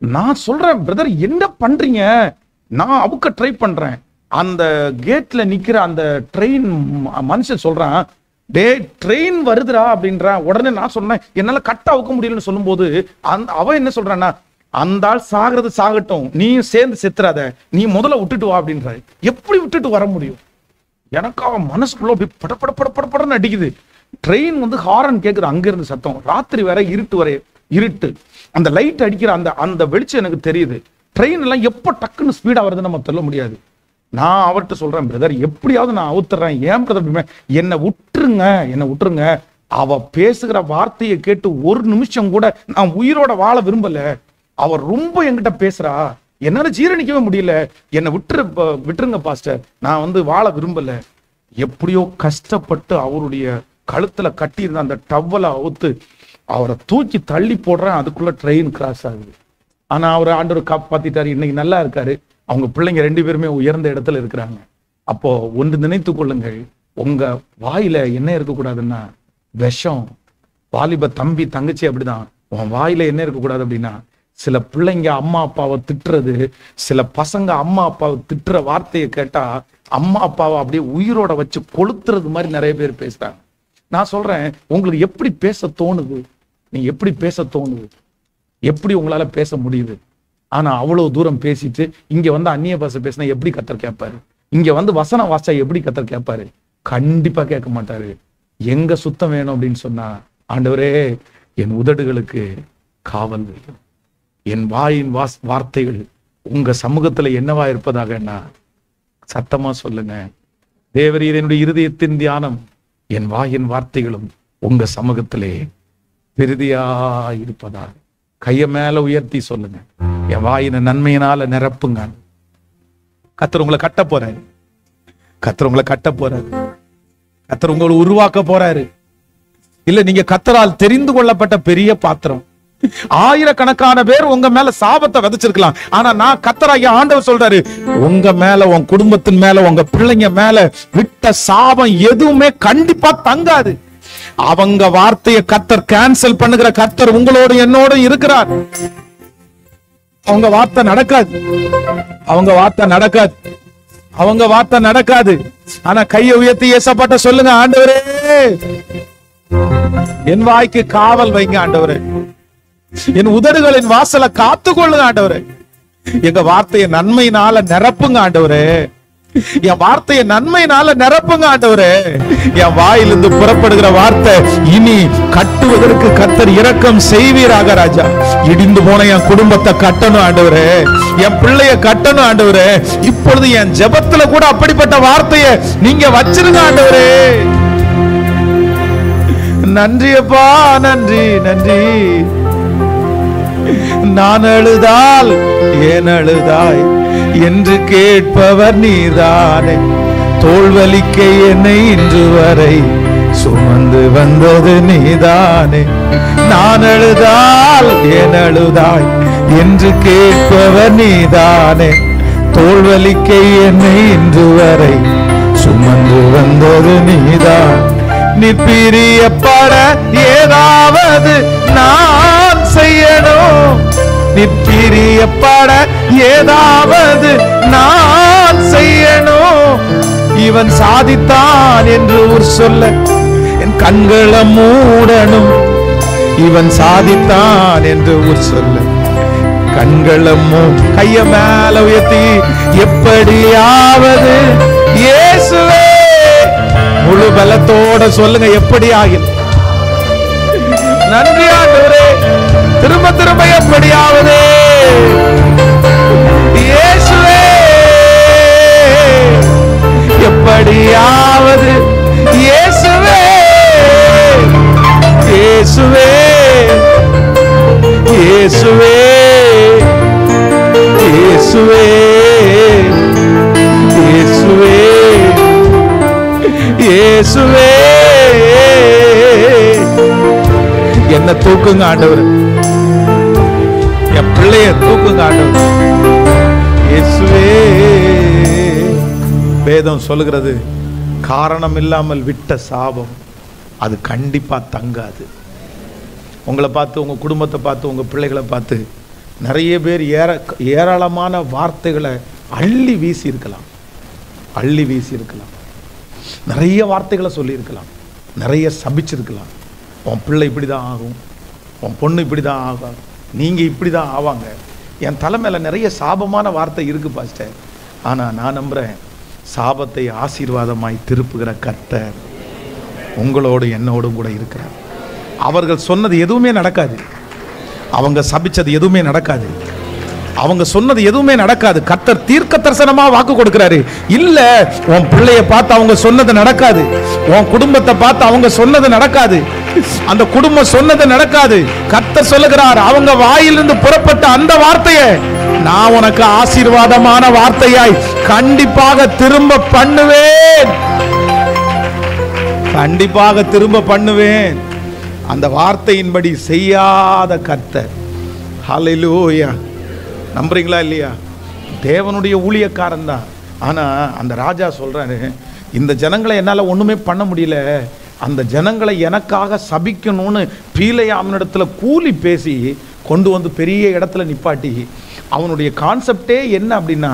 நான் சொல்றேன், பிரதர் என்ன பண்றீங்க? நான் அவுக்க ட்ரை பண்றேன். அந்த கேட்ல நிக்கிற அந்த ட்ரெயின் மனுஷன் சொல்றான், டே ட்ரெயின் வருதுடா அப்படின்றான். உடனே நான் சொன்னேன், என்னால கட்ட அவுக்க முடியலன்னு சொல்லும் போது அவன் என்ன சொல்றான்னா, அந்த ஆள் சாகிறது சாகட்டும், நீயும் சேர்ந்து செத்துறாத, நீ முதல்ல விட்டுட்டு வா அப்படின்றாரு. எப்படி விட்டுட்டு வர முடியும்? எனக்கு அவன் மனசுக்குள்ள அப்படி படப்பட படப்படன்னு அடிக்குது. ட்ரெயின் ஹாரன் கேட்குது, அங்க இருந்து சத்தம், ராத்திரி வேற, இருட்டு, அந்த லைட் அடிக்கிற அந்த வெளிச்சம் எனக்கு தெரியுது. ட்ரெயின் எல்லாம் எப்ப டக்குன்னு ஸ்பீடா வருது நம்ம சொல்ல முடியாது. நான் அவர்கிட்ட சொல்றேன், பிரதர் எப்படியாவது நான் அவுத்துறேன், ஏன் பிரதர் என்னை விட்டுருங்க. அவ பேசுகிற வார்த்தையை கேட்டு ஒரு நிமிஷம் கூட நான் உயிரோட வாழ விரும்பல. அவர் ரொம்ப என்கிட்ட பேசுறா, என்னால ஜீரணிக்கவே முடியல, என்னை விட்டுருங்க பாஸ்டர், நான் வாழ விரும்பல. எப்படியோ கஷ்டப்பட்டு அவருடைய கழுத்துல கட்டி இருந்த அந்த டவலை அவுத்து அவரை தூக்கி தள்ளி போடுறேன். அதுக்குள்ள ட்ரெயின் கிராஸ் ஆகுது. ஆனா அவர் ஆண்டவர் காப்பாத்திட்டாரு, இன்னைக்கு நல்லா இருக்காரு. அவங்க பிள்ளைங்க 2 பேருமே உயர்ந்த இடத்துல இருக்கிறாங்க. அப்போ ஒன்று நினைத்து கொள்ளுங்கள், உங்க வாயில என்ன இருக்கக்கூடாதுன்னா விஷம். வாலிப தம்பி தங்கச்சி அப்படிதான், உன் வாயில என்ன இருக்கக்கூடாது அப்படின்னா, சில பிள்ளைங்க அம்மா அப்பாவை திட்டுறது, சில பசங்க அம்மா அப்பாவை திட்டுற வார்த்தையை கேட்டா அம்மா அப்பாவை அப்படியே உயிரோட வச்சு கொளுத்துறது மாதிரி நிறைய பேர் பேசுறாங்க. நான் சொல்றேன், உங்களுக்கு எப்படி பேச தோணுது? நீங்க எப்படி பேச தோணுது? எப்படி உங்களால பேச முடியுது? ஆனா அவ்வளவு தூரம் பேசிட்டு இங்க அந்நிய பாஷை பேசினா எப்படி கர்த்தர் கேட்பாரு? இங்க வசனம் வாசா எப்படி கர்த்தர் கேட்பாரு? கண்டிப்பா கேட்க மாட்டாரு. எங்க சுத்தம் வேணும் அப்படின்னு சொன்னா, ஆண்டவரே என் உதடுகளுக்கு காவல் வேணும், என் வாயின் வார்த்தைகள் உங்க சமூகத்துல என்னவா இருப்பதாக சத்தமா சொல்லுங்க. தேவரீர் என்னுடைய இருதயத்தின் தியானம், என் வாயின் வார்த்தைகளும் உங்க சமூகத்திலே பெரிதியா இருப்பதாக. கைய மேல உயர்த்தி சொல்லுங்க, என் வாயின நன்மையினால நிரப்புங்க. கர்த்தர் உங்களை கட்ட போறாரு, கர்த்தர் உங்களை கட்ட போறாரு, கர்த்தர் உங்களை உருவாக்க போறாரு. இல்ல நீங்க கர்த்தரால் தெரிந்து கொள்ளப்பட்ட பெரிய பாத்திரம். ஆயிரக்கணக்கான பேர் உங்க மேல சாபத்தை விதைச்சிருக்கலாம். ஆனா நான் கர்த்தராகிய ஆண்டவர் சொல்றாரு, உங்க மேல, உங்க குடும்பத்தின் மேல, உங்க பிள்ளைங்க மேல விட்ட சாபம் எதுவுமே கண்டிப்பா தங்காது. அவங்க வார்த்தையை கர்த்தர் கேன்சல் பண்ணுகிற கர்த்தர் உங்களோடு என்னோடு இருக்கிறார். அவங்க வார்த்தை நடக்காது, அவங்க வார்த்தை நடக்காது, அவங்க வார்த்தை நடக்காது. ஆனா கையை உயர்த்தி ஏசப்பாட்ட சொல்லுங்க, ஆண்டவரே என் வாய்க்கு காவல் வைங்க ஆண்டவரே, என் உதடுகளின் வாசலை காத்து கொள்ளுங்க ஆண்டவரே, எங்க வார்த்தையை நன்மையினால நிரப்புங்க ஆண்டவரே, என் வார்த்தையை நன்மையினால நிரப்புங்க ஆண்டவரே. என் வாயிலிருந்து புறப்படுகிற வார்த்தை இனி கட்டுவதற்கு கர்த்தர் இரக்கம் செய்வீராக ராஜா. இடிந்து போன என் குடும்பத்தை கட்டணும் ஆண்டவரே, என் பிள்ளைய கட்டணும் ஆண்டவரே. இப்பொழுது என் ஜெபத்துல கூட அப்படிப்பட்ட வார்த்தையை நீங்க வச்சிருங்க ஆண்டவரே. நன்றி அப்பா, நன்றி நன்றி. நான் அழுதால் ஏன் அழுதாய் என்று கேட்பவர் நீதானே, தோல்வலிக்க என்னை இன்று வரை சுமந்து வந்தது நீதானே. நான் அழுதால் ஏன் அழுதாய் என்று கேட்பவர் நீதானே, தோல்வலிக்க என்னை இன்று வரை சுமந்து வந்தது நீதான். நீ பிரியப்பட ஏதாவது நான் செய்யணும், நீ பிரியப்பட ஏதாவது நான் செய்யணும். இவன் சாதித்தான் என்று ஊர் சொல்ல என் கண்களை மூடணும், இவன் சாதித்தான் என்று ஊர் சொல்ல கண்களை கைய மேல உயர்த்தி எப்படியாவது இயேசுவே முழு பலத்தோட சொல்லுங்க, எப்படி ஆகில். நன்றி ஆண்டவரே. திரும்ப திரும்ப எப்படியாவது இயேசுவே, எப்படியாவது இயேசுவே, இயேசுவே, இயேசுவே, இயேசுவே, இயேசுவே, இயேசுவே. என்ன தூக்குங்க ஆண்டவர், என் பிள்ளைய தூக்குங்க ஆண்டவர் இயேசுவே. வேதம் சொல்லுகிறது, காரணம் இல்லாமல் விட்ட சாபம் அது கண்டிப்பா தங்காது. உங்களை பார்த்து, உங்க குடும்பத்தை பார்த்து, உங்க பிள்ளைகளை பார்த்து நிறைய பேர் ஏராளமான வார்த்தைகளை அள்ளி வீசி இருக்கலாம், அள்ளி வீசி இருக்கலாம், நிறைய வார்த்தைகளை சொல்லி இருக்கலாம், நிறைய சபிச்சிருக்கலாம். உன் பிள்ளை இப்படிதான் ஆகும், உன் பொண்ணு இப்படிதான் ஆகும், நீங்க இப்படிதான் ஆவாங்க. என் தலைமையில நிறைய சாபமான வார்த்தை இருக்கு பாஸ்டர். ஆனா நான் நம்புறேன், சாபத்தை ஆசீர்வாதமாய் திருப்புகிற கர்த்தர் உங்களோடு என்னோடும் கூட இருக்கிறார். அவர்கள் சொன்னது எதுவுமே நடக்காது, அவங்க சபிச்சது எதுவுமே நடக்காது, அவங்க சொன்னது எதுவுமே நடக்காது. கர்த்தர் தீர்க்க தரிசனமா வாக்கு கொடுக்கிறாரு. இல்ல உன் பிள்ளைய பார்த்து அவங்க சொன்னது நடக்காது, உன் குடும்பத்தை பார்த்து அவங்க சொன்னது நடக்காது, அந்த குடும்பம் சொன்னது நடக்காது. கர்த்தர் சொல்லுகிறார், அவங்க வாயிலிருந்து புறப்பட்ட அந்த வார்த்தையை நான் உனக்கு ஆசீர்வாதமான வார்த்தையாய் கண்டிப்பாக திரும்ப பண்ணுவேன், கண்டிப்பாக திரும்ப பண்ணுவேன். அந்த வார்த்தையின்படி செய்யாத கர்த்தர். ஹல்லேலூயா. நம்புறீங்களா இல்லையா? தேவனுடைய ஊழியக்காரன் தான். ஆனா அந்த ராஜா சொல்றாரு, இந்த ஜனங்களை என்னால ஒண்ணுமே பண்ண முடியல, அந்த ஜனங்களை எனக்காக சபிக்கணும்னு பீலையாமினிடத்துல கூலி பேசி கொண்டு வந்து பெரிய இடத்துல நிப்பாட்டி, அவனுடைய கான்செப்டே என்ன அப்படின்னா,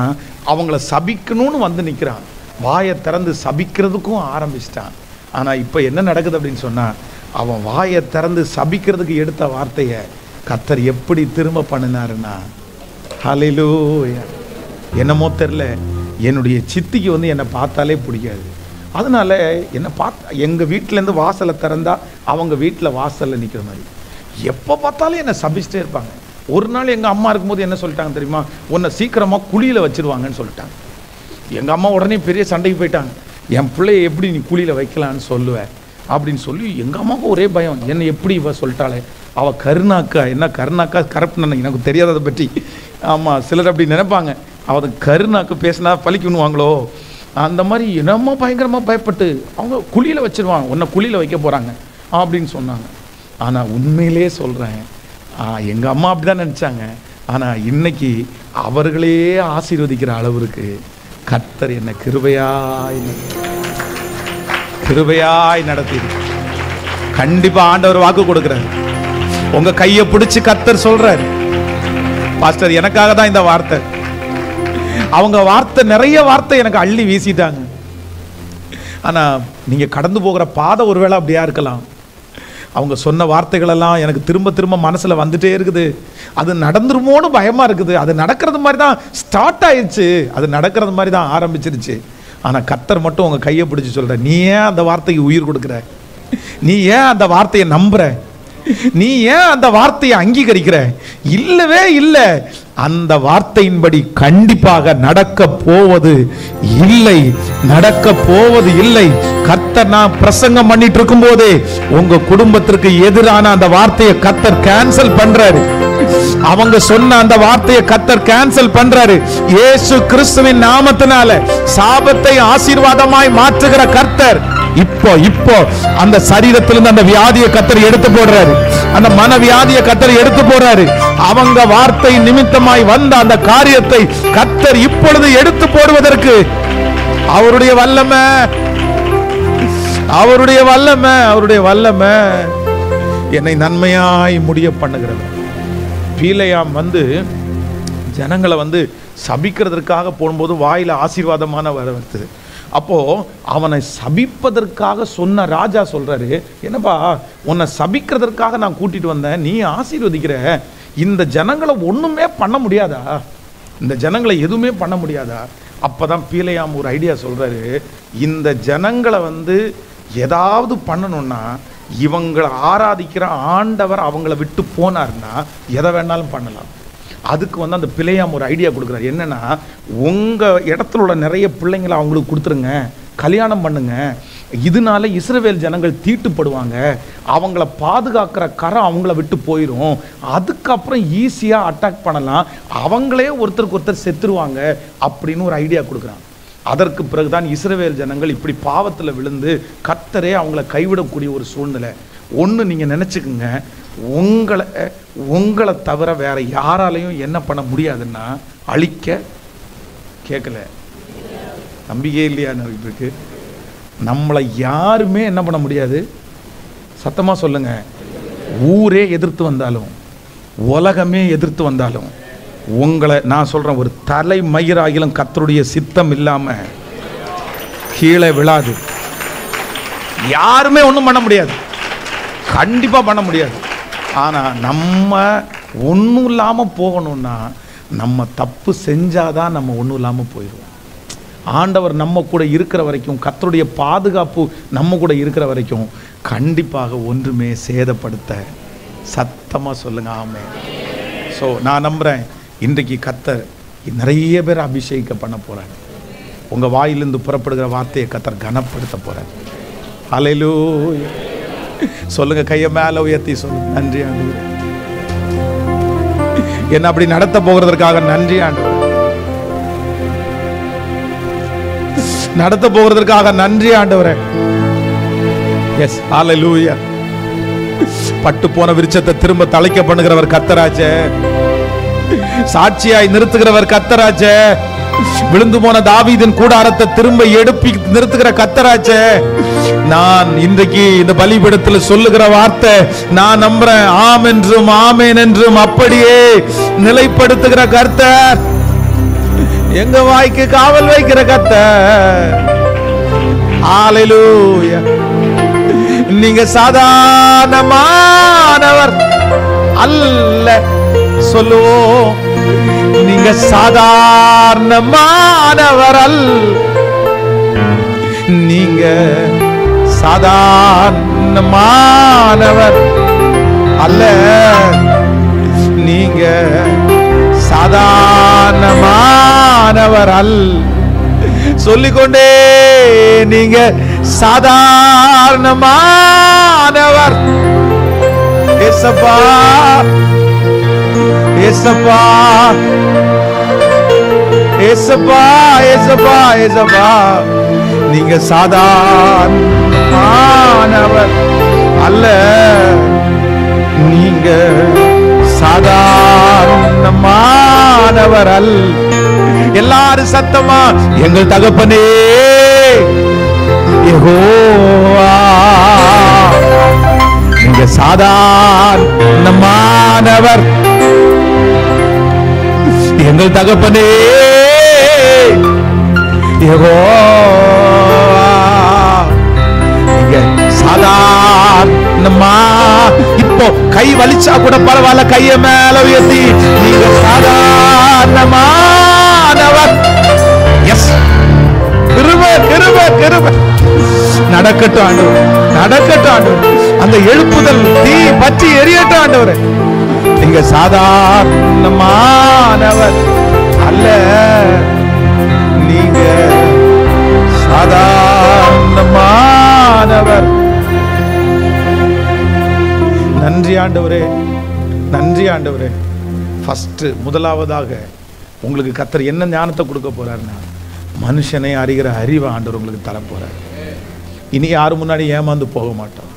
அவங்கள சபிக்கணும்னு வந்து நிற்கிறான், வாயை திறந்து சபிக்கிறதுக்கும் ஆரம்பிச்சிட்டான். ஆனா இப்ப என்ன நடக்குது அப்படின்னு சொன்னா, அவன் வாயை திறந்து சபிக்கிறதுக்கு எடுத்த வார்த்தையை கர்த்தர் எப்படி திரும்ப பண்ணினாருன்னா, ஹல்லேலூயா. என்னமோ தெரியல, என்னுடைய சித்திக்கு வந்து என்னை பார்த்தாலே பிடிக்காது. அதனால என்னை பார்த்து எங்கள் வீட்டிலேருந்து வாசலை திறந்தா அவங்க வீட்டில் வாசலில் நிற்கிற மாதிரி எப்போ பார்த்தாலும் என்னை சபிச்சிட்டே இருப்பாங்க. ஒரு நாள் எங்கள் அம்மா இருக்கும்போது என்ன சொல்லிட்டாங்க தெரியுமா, உன்னை சீக்கிரமாக குழியில் வச்சிருவாங்கன்னு சொல்லிட்டாங்க. எங்கள் அம்மா உடனே பெரிய சண்டைக்கு போயிட்டாங்க, என் பிள்ளைய எப்படி நீ குழியில் வைக்கலான்னு சொல்லுவேன் அப்படின்னு சொல்லி. எங்கள் அம்மாவுக்கு ஒரே பயம், என்னை எப்படி இவ சொல்லிட்டாளே, அவள் கருணாக்கா, என்ன கருணாக்கா கரப்ட் எனக்கு தெரியாததை பற்றி. ஆமாம், சிலர் அப்படி நினைப்பாங்க, அவன் கருணாக்கு பேசினா பழிக்கணுவாங்களோ, அந்த மாதிரி என்னமோ பயங்கரமாக பயப்பட்டு அவங்க குழியில் வச்சிருவாங்க, உன்னை குழியில் வைக்க போகிறாங்க அப்படின்னு சொன்னாங்க. ஆனால் உண்மையிலே சொல்கிறேன், எங்கள் அம்மா அப்படி தான் நினச்சாங்க. ஆனால் இன்னைக்கு அவர்களே ஆசீர்வதிக்கிற அளவிற்கு கர்த்தர் என்னை கிருபையாய் நடத்தி. கண்டிப்பாக ஆண்டவர் வாக்கு கொடுக்குறாரு. உங்கள் கையை பிடிச்சி கர்த்தர் சொல்கிறார், பாஸ்டர் எனக்காக தான் இந்த வார்த்தை. அவங்க வார்த்தை, நிறைய வார்த்தை எனக்கு அள்ளி வீசிட்டாங்க. ஆனால் நீங்கள் கடந்து போகிற பாதை ஒருவேளை அப்படியா இருக்கலாம். அவங்க சொன்ன வார்த்தைகளெல்லாம் எனக்கு திரும்ப திரும்ப மனசில் வந்துட்டே இருக்குது. அது நடந்துருமோன்னு பயமாக இருக்குது. அது நடக்கிறது மாதிரி தான் ஸ்டார்ட் ஆயிடுச்சு, அது நடக்கிறது மாதிரி தான் ஆரம்பிச்சிருச்சு. ஆனால் கர்த்தர் மட்டும் உங்கள் கையை பிடிச்சி சொல்கிற, நீ ஏன் அந்த வார்த்தைக்கு உயிர் கொடுக்குற? நீ ஏன் அந்த வார்த்தையை நம்புற? நீ ஏன் அந்த வார்த்தையை அங்கீகரிக்கிற? இல்லவே இல்லை. அந்த வார்த்தையின்படி கண்டிப்பாக நடக்க போவது இல்லை, நடக்க போவது இல்லை. கர்த்தர் நான் பிரசங்கம் பண்ணிட்டு இருக்கும் போதே உங்க குடும்பத்திற்கு எதிரான அந்த வார்த்தையை கர்த்தர் கேன்சல் பண்றாரு. அவங்க சொன்ன அந்த வார்த்தையை கர்த்தர் கேன்சல் பண்றாரு. இயேசு கிறிஸ்துவின் நாமத்தினால சாபத்தை ஆசீர்வாதமாய் மாற்றுகிற கர்த்தர் இப்போ அந்த சரீரத்திலிருந்து அந்த வியாதியை கர்த்தர் எடுத்து போடுறாரு. அந்த மன வியாதியை கர்த்தர் எடுத்து போடுறாரு. அவங்க வார்த்தை நிமித்தமாய் வந்த அந்த காரியத்தை கர்த்தர் இப்பொழுது எடுத்து போடுவதற்கு அவருடைய வல்லமை, அவருடைய வல்லமை, அவருடைய வல்லமை என்னை நன்மையாய் முடிய பண்ணுகிறது. பீலையாம் ஜனங்களை சபிக்கிறதற்காக போகும்போது வாயில ஆசீர்வாதமான வருது. அப்போ அவனை சபிப்பதற்காக சொன்ன ராஜா சொல்றாரு, என்னப்பா உன்னை சபிக்கிறதற்காக நான் கூட்டிட்டு வந்தேன், நீ ஆசீர்வதிக்கிற. இந்த ஜனங்களை ஒண்ணுமே பண்ண முடியாதா? இந்த ஜனங்களை எதுவுமே பண்ண முடியாதா? அப்பதான் பீலையாம் ஒரு ஐடியா சொல்றாரு, இந்த ஜனங்களை ஏதாவது பண்ணணும்னா இவங்களை ஆராதிக்கிற ஆண்டவர் அவங்கள விட்டு போனார்னா எதை வேணாலும் பண்ணலாம். அதுக்கு அந்த பிள்ளையாம் ஒரு ஐடியா கொடுக்குறாரு. என்னன்னா, உங்கள் இடத்துல உள்ள நிறைய பிள்ளைங்களை அவங்களுக்கு கொடுத்துருங்க, கல்யாணம் பண்ணுங்க. இதனால இஸ்ரவேல் ஜனங்கள் தீட்டுப்படுவாங்க, அவங்கள பாதுகாக்கிற கரம் அவங்கள விட்டு போயிடும். அதுக்கப்புறம் ஈஸியாக அட்டாக் பண்ணலாம், அவங்களே ஒருத்தருக்கு ஒருத்தர் செத்துருவாங்க அப்படின்னு ஒரு ஐடியா கொடுக்குறாங்க. அதற்கு பிறகுதான் இஸ்ரவேல் ஜனங்கள் இப்படி பாவத்தில் விழுந்து கர்த்தரே அவங்கள கைவிடக்கூடிய ஒரு சூழ்நிலை. ஒன்று நீங்கள் நினச்சிக்குங்க, உங்களை தவிர வேற யாராலையும் என்ன பண்ண முடியாதுன்னா அழிக்க. கேட்கல, நம்பிக்கை இல்லையா இருக்கு? நம்மளை யாருமே என்ன பண்ண முடியாது. சத்தமா சொல்லுங்க. ஊரே எதிர்த்து வந்தாலும், உலகமே எதிர்த்து வந்தாலும், உங்களை நான் சொல்றேன், ஒரு தலை மயிராகிலும் கர்த்தருடைய சித்தம் இல்லாம கீழே விழாது. யாருமே ஒன்றும் பண்ண முடியாது, கண்டிப்பா பண்ண முடியாது. ஆனா நம்ம ஒன்றும் இல்லாம போகணும்னா நம்ம தப்பு செஞ்சாதான் நம்ம ஒன்றும் இல்லாம போயிடுவோம். ஆண்டவர் நம்ம கூட இருக்கிற வரைக்கும், கர்த்தருடைய பாதுகாப்பு நம்ம கூட இருக்கிற வரைக்கும் கண்டிப்பாக ஒன்றுமே சேதப்படுத்த. சத்தமா சொல்லுங்க ஆமென். ஸோ நான் நம்புறேன், இன்றைக்கு கர்த்தர் நிறைய பேர் அபிஷேக பண்ண போறார். உங்க வாயிலிருந்து புறப்படுகிற வார்த்தையை கர்த்தர் கனப்படுத்த போறார். ஹல்லேலூயா சொல்லுங்க, கையை மேல உயர்த்தி சொல்லுங்க, நன்றி ஆண்டவரே, என்ன அப்படி நடத்த போகிறதற்காக நன்றி ஆண்டவரே, நடத்த போகிறதற்காக நன்றி ஆண்டவரே. எஸ் ஹல்லேலூயா. பட்டு போன விருட்சத்தை திரும்ப தழைக்க பண்ணுகிறவர் கர்த்தராச்சே, சாட்சியாய் நிறுத்துகிறவர் கர்த்தராச்சே, விழுந்து போன தாவீதின் கூடாரத்தை திரும்ப எடுப்பி நிறுத்துகிற கர்த்தராச்சே. நான் இன்றைக்கு இந்த பலிபீடத்தில் சொல்லுகிற வார்த்தை நான் நம்புறேன், ஆம் என்றும் ஆமேன் என்றும் அப்படியே நிலைப்படுத்துகிற கர்த்தர், எங்க வாய்க்கு காவல் வைக்கிற கர்த்தர். ஹல்லேலூயா. நீங்க சாதாரணமானவர் அல்ல சொல்லுவோம், நீங்க சாதாரணமானவர் அல்ல, நீங்க சாதாரணமானவர் அல்ல, நீங்க சாதாரணமானவர் அல்ல. சொல்லிக்கொண்டே நீங்க சாதாரணமானவர். ஏசப்பா ஏசப்பா ஏசப்பா ஏசப்பா ஏசப்பா, நீங்க சாதாரணமானவர். அல்ல, நீங்க சாதாரணமானவர் அல்ல. எல்லாரும் சத்தமா எங்கள் தகப்பனே யெகோவா, நீங்க சாதாரணமானவர். எங்கள் தகப்பனே யெகோவா, நீங்க சாதாரணமா. இப்போ கை வலிச்சா கூட பரவாயில்ல, கைய மேல உயர்த்தி நீங்க சாதாரணமானவர். எஸ், கிருபை கிருபை கிருபை. நடக்கட்டும் ஆண்டவர், நடக்கட்டும் ஆண்டவர். அந்த எழுப்புதல் தீ பற்றி எரியட்டும் ஆண்டவர். நீங்க சாதாரணமானவர் அல்ல, நீங்க சாதாரணமானவர். நன்றி ஆண்டவரே, நன்றி ஆண்டவரே. ஃபர்ஸ்ட் முதலாவதாக உங்களுக்கு கர்த்தர் என்ன ஞானத்தை கொடுக்க போறாருன்னா, மனுஷனை அறிகிற அறிவை ஆண்டவர் உங்களுக்கு தர போறார். இனி யாரு முன்னாடி ஏமாந்து போக மாட்டோம்,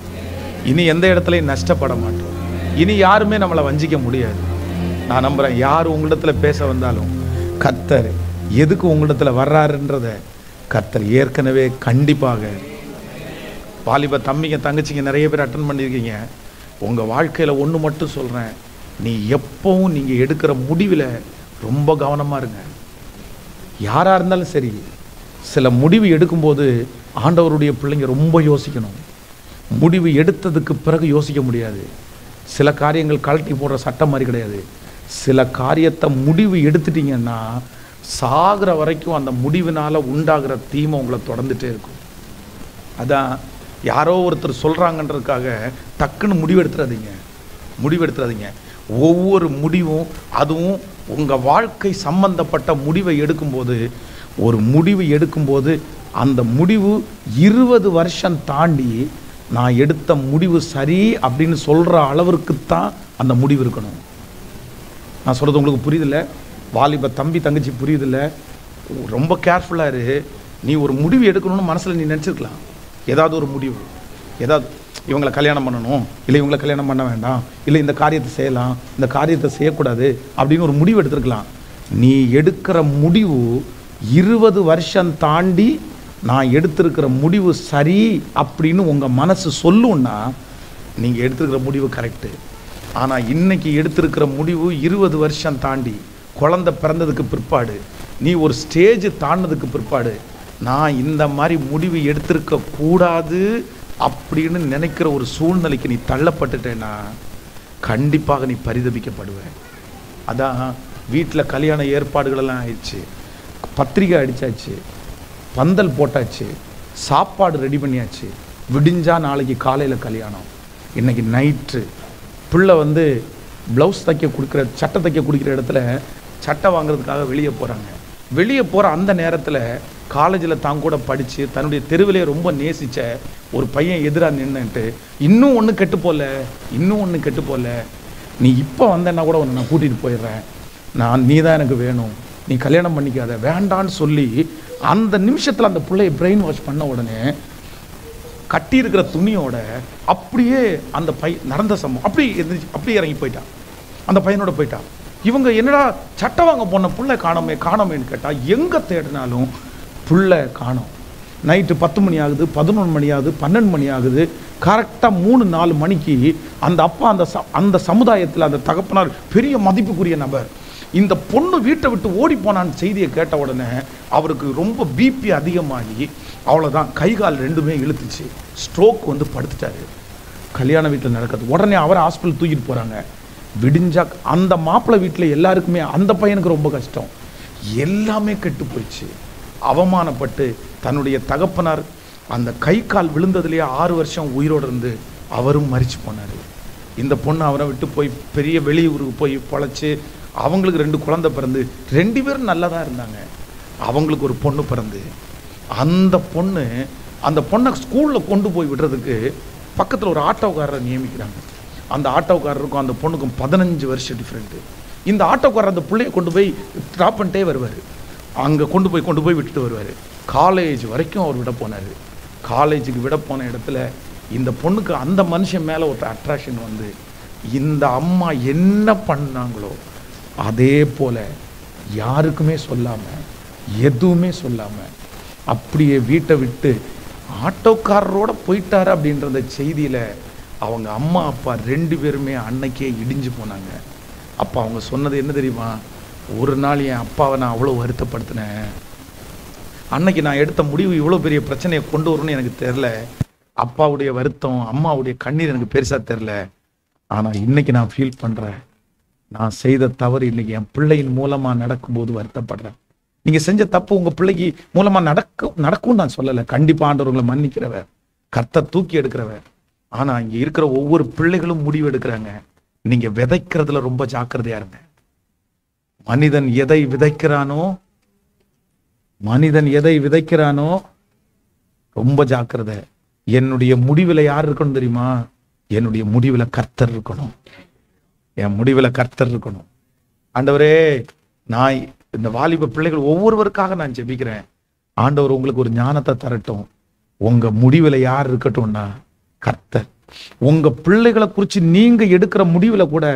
இனி எந்த இடத்துலையும் நஷ்டப்பட மாட்டோம், இனி யாருமே நம்மளை வஞ்சிக்க முடியாது. நான் நம்புறேன், யார் உங்களிடத்துல பேச வந்தாலும் கர்த்தர் எதுக்கு உங்களிடத்துல வர்றாருன்றத கர்த்தர் ஏற்கனவே கண்டிப்பாக. வாலிப தம்பிங்க தங்கச்சிங்க நிறைய பேர் அட்டன் பண்ணியிருக்கீங்க. உங்கள் வாழ்க்கையில் ஒன்று மட்டும் சொல்கிறேன், நீ எப்பவும் நீங்கள் எடுக்கிற முடிவில் ரொம்ப கவனமாக இருங்க. யாராக இருந்தாலும் சரி, சில முடிவு எடுக்கும்போது ஆண்டவருடைய பிள்ளைங்க ரொம்ப யோசிக்கணும். முடிவு எடுத்ததுக்கு பிறகு யோசிக்க முடியாது. சில காரியங்கள் கழட்டி போடுற சட்டம் மாதிரி கிடையாது. சில காரியத்தை முடிவு எடுத்துட்டீங்கன்னா சாகிற வரைக்கும் அந்த முடிவினால் உண்டாகிற தீமை உங்களை தொடர்ந்துட்டே இருக்கும். அதான் யாரோ ஒருத்தர் சொல்கிறாங்கன்றதுக்காக டக்குன்னு முடிவெடுத்துறாதீங்க. ஒவ்வொரு முடிவும், அதுவும் உங்கள் வாழ்க்கை சம்பந்தப்பட்ட முடிவை எடுக்கும்போது, ஒரு முடிவு எடுக்கும்போது அந்த முடிவு 20 வருஷம் தாண்டி நான் எடுத்த முடிவு சரி அப்படின்னு சொல்கிற அளவிற்குத்தான் அந்த முடிவு இருக்கணும். நான் சொல்கிறது உங்களுக்கு புரியுதில்ல? வாலிப தம்பி தங்கச்சி புரியுதில்ல? ரொம்ப கேர்ஃபுல்லாக இரு. நீ ஒரு முடிவு எடுக்கணும்னு மனசில் நீ நினச்சிருக்கலாம். ஏதாவது ஒரு முடிவு, ஏதாவது இவங்களை கல்யாணம் பண்ணணும், இல்லை இவங்களை கல்யாணம் பண்ண வேண்டாம், இல்லை இந்த காரியத்தை செய்யலாம், இந்த காரியத்தை செய்யக்கூடாது அப்படின்னு ஒரு முடிவு எடுத்துருக்கலாம். நீ எடுக்கிற முடிவு 20 வருஷம் தாண்டி நான் எடுத்திருக்கிற முடிவு சரி அப்படின்னு உங்கள் மனசு சொல்லுன்னா நீங்கள் எடுத்துருக்கிற முடிவு கரெக்டு. ஆனால் இன்னைக்கு எடுத்திருக்கிற முடிவு 20 வருஷம் தாண்டி, குழந்தை பிறந்ததுக்கு பிற்பாடு, நீ ஒரு ஸ்டேஜ் தாண்டினதுக்கு பிற்பாடு, நான் இந்த மாதிரி முடிவு எடுத்திருக்க கூடாது அப்படின்னு நினைக்கிற ஒரு சூழ்நிலைக்கு நீ தள்ளப்பட்டுட்டேன்னா கண்டிப்பாக நீ பரிதபிக்கப்படுவ. அதான் வீட்டில் கல்யாண ஏற்பாடுகளெல்லாம் ஆயிடுச்சு, பத்திரிக்கை அடித்தாச்சு, பந்தல் போட்டாச்சு, சாப்பாடு ரெடி பண்ணியாச்சு, விடிஞ்சா நாளைக்கு காலையில் கல்யாணம், இன்னைக்கு நைட்டு பிள்ளை வந்து ப்ளவுஸ் தைக்க கொடுக்குற, சட்டை தைக்க கொடுக்குற இடத்துல சட்டை வாங்குறதுக்காக வெளியே போகிறாங்க. வெளியே போகிற அந்த நேரத்தில் காலேஜில் தான் கூட படித்து தன்னுடைய தெருவிலே ரொம்ப நேசித்த ஒரு பையன் எதிராக நின்றுட்டு, இன்னும் ஒன்று கெட்டு போகல, நீ இப்போ வந்தேன்னா கூட உன்னை நான் கூட்டிகிட்டு போயிடுறேன், நீ தான் எனக்கு வேணும், நீ கல்யாணம் பண்ணிக்காத, வேண்டான்னு சொல்லி அந்த நிமிஷத்தில் அந்த பிள்ளையை பிரெயின் வாஷ் பண்ண உடனே கட்டியிருக்கிற துணியோட அப்படியே அந்த நடந்த சம்பவம் அப்படியே இறங்கி போயிட்டான், அந்த பையனோட போயிட்டான். இவங்க என்னடா சட்டை வாங்க போன புள்ள காணோமேன்னு கேட்டால் எங்கே தேடினாலும் புள்ள காணோம். நைட்டு 10 மணி ஆகுது, 11 மணி ஆகுது, 12 மணி ஆகுது. கரெக்டாக 3-4 மணிக்கு அந்த அப்பா அந்த சமுதாயத்தில் அந்த தகப்பனார் பெரிய மதிப்புக்குரிய நபர், இந்த பொண்ணு வீட்டை விட்டு ஓடி போனான்னு செய்தியை கேட்ட உடனே அவருக்கு ரொம்ப பிபி அதிகமாகி அவ்வளோதான், கை கால் ரெண்டுமே இழுத்துச்சு, ஸ்ட்ரோக் வந்து படுத்துட்டாரு. கல்யாண வீட்டில் நடக்குது. உடனே அவரை ஹாஸ்பிட்டல் தூக்கிட்டு போகிறாங்க. விடிஞ்சா அந்த மாப்பிள்ளை வீட்டில் எல்லாருக்குமே, அந்த பையனுக்கு ரொம்ப கஷ்டம், எல்லாமே கெட்டு போயிடுச்சு. அவமானப்பட்டு தன்னுடைய தகப்பனார் அந்த கை கால் விழுந்ததுலேயே 6 வருஷம் உயிரோடு இருந்து அவரும் மரிச்சு போனார். இந்த பொண்ணு அவரை விட்டு போய் பெரிய வெளியூருக்கு போய் பொழைச்சி அவங்களுக்கு 2 குழந்தை பிறந்து 2 பேரும் நல்லா தான் இருந்தாங்க. அவங்களுக்கு ஒரு பொண்ணு பிறந்து அந்த பொண்ணை ஸ்கூலில் கொண்டு போய் விடுறதுக்கு பக்கத்தில் ஒரு ஆட்டோக்காரரை நியமிக்கிறாங்க. அந்த ஆட்டோக்காரருக்கும் அந்த பொண்ணுக்கும் 15 வருஷம் டிஃப்ரெண்ட்டு. இந்த ஆட்டோக்காரர் அந்த பிள்ளையை கொண்டு போய் ட்ராப் பண்ணிட்டே வருவார், அங்கே கொண்டு போய் விட்டுட்டு வருவார். காலேஜ் வரைக்கும் அவர் விட போனார். காலேஜுக்கு விட போன இடத்துல இந்த பொண்ணுக்கு அந்த மனுஷன் மேல ஒரு அட்ராக்ஷன் வந்து இந்த அம்மா என்ன பண்ணாங்களோ அதே போல யாருக்குமே சொல்லாம, எதுவுமே சொல்லாம அப்படியே வீட்டை விட்டு ஆட்டோக்காரரோட போயிட்டாரு அப்படின்ற செய்தியில அவங்க அம்மா அப்பா 2 பேருமே அன்னைக்கே இடிஞ்சு போனாங்க. அப்ப அவங்க சொன்னது என்ன தெரியுமா? ஒரு நாள் என் அப்பாவை நான் அவ்வளோ வருத்தப்படுத்தினேன், அன்னைக்கு நான் எடுத்த முடிவு இவ்வளோ பெரிய பிரச்சனையை கொண்டு வரும்னு எனக்கு தெரில. அப்பாவுடைய வருத்தம், அம்மாவுடைய கண்ணீர் எனக்கு பெருசா தெரில. ஆனா இன்னைக்கு நான் ஃபீல் பண்றேன், நான் செய்த தவறு இன்னைக்கு என் பிள்ளையின் மூலமா நடக்கும்போது வருத்தப்படுறேன். நீங்க செஞ்ச தப்பு உங்க பிள்ளைக்கு மூலமா நடக்கும் நான் சொல்லலை. கண்டிப்பா ஆண்டவர் உங்களை மன்னிக்கிறவர், கர்த்தர் தூக்கி எடுக்கிறவர். ஆனா இங்க இருக்கிற ஒவ்வொரு பிள்ளைகளும் முடிவு எடுக்கிறாங்க. நீங்க விதைக்கிறதுல ரொம்ப ஜாக்கிரதையா இருங்க. மனிதன் எதை விதைக்கிறானோ ரொம்ப ஜாக்கிரதை. என்னுடைய முடிவுல யார் இருக்கணும் தெரியுமா? என்னுடைய முடிவுல கர்த்தர் இருக்கணும். என் முடிவுல கர்த்தர் இருக்கணும். ஆண்டவரே, நான் இந்த வாலிப பிள்ளைகள் ஒவ்வொருவருக்காக நான் ஜெபிக்கிறேன். ஆண்டவர் உங்களுக்கு ஒரு ஞானத்தை தரட்டும். உங்க முடிவுல யார் இருக்கட்டும்னா கர்த்தர். உங்க பிள்ளைகளை குறிச்சு நீங்க எடுக்கிற முடிவுல கூட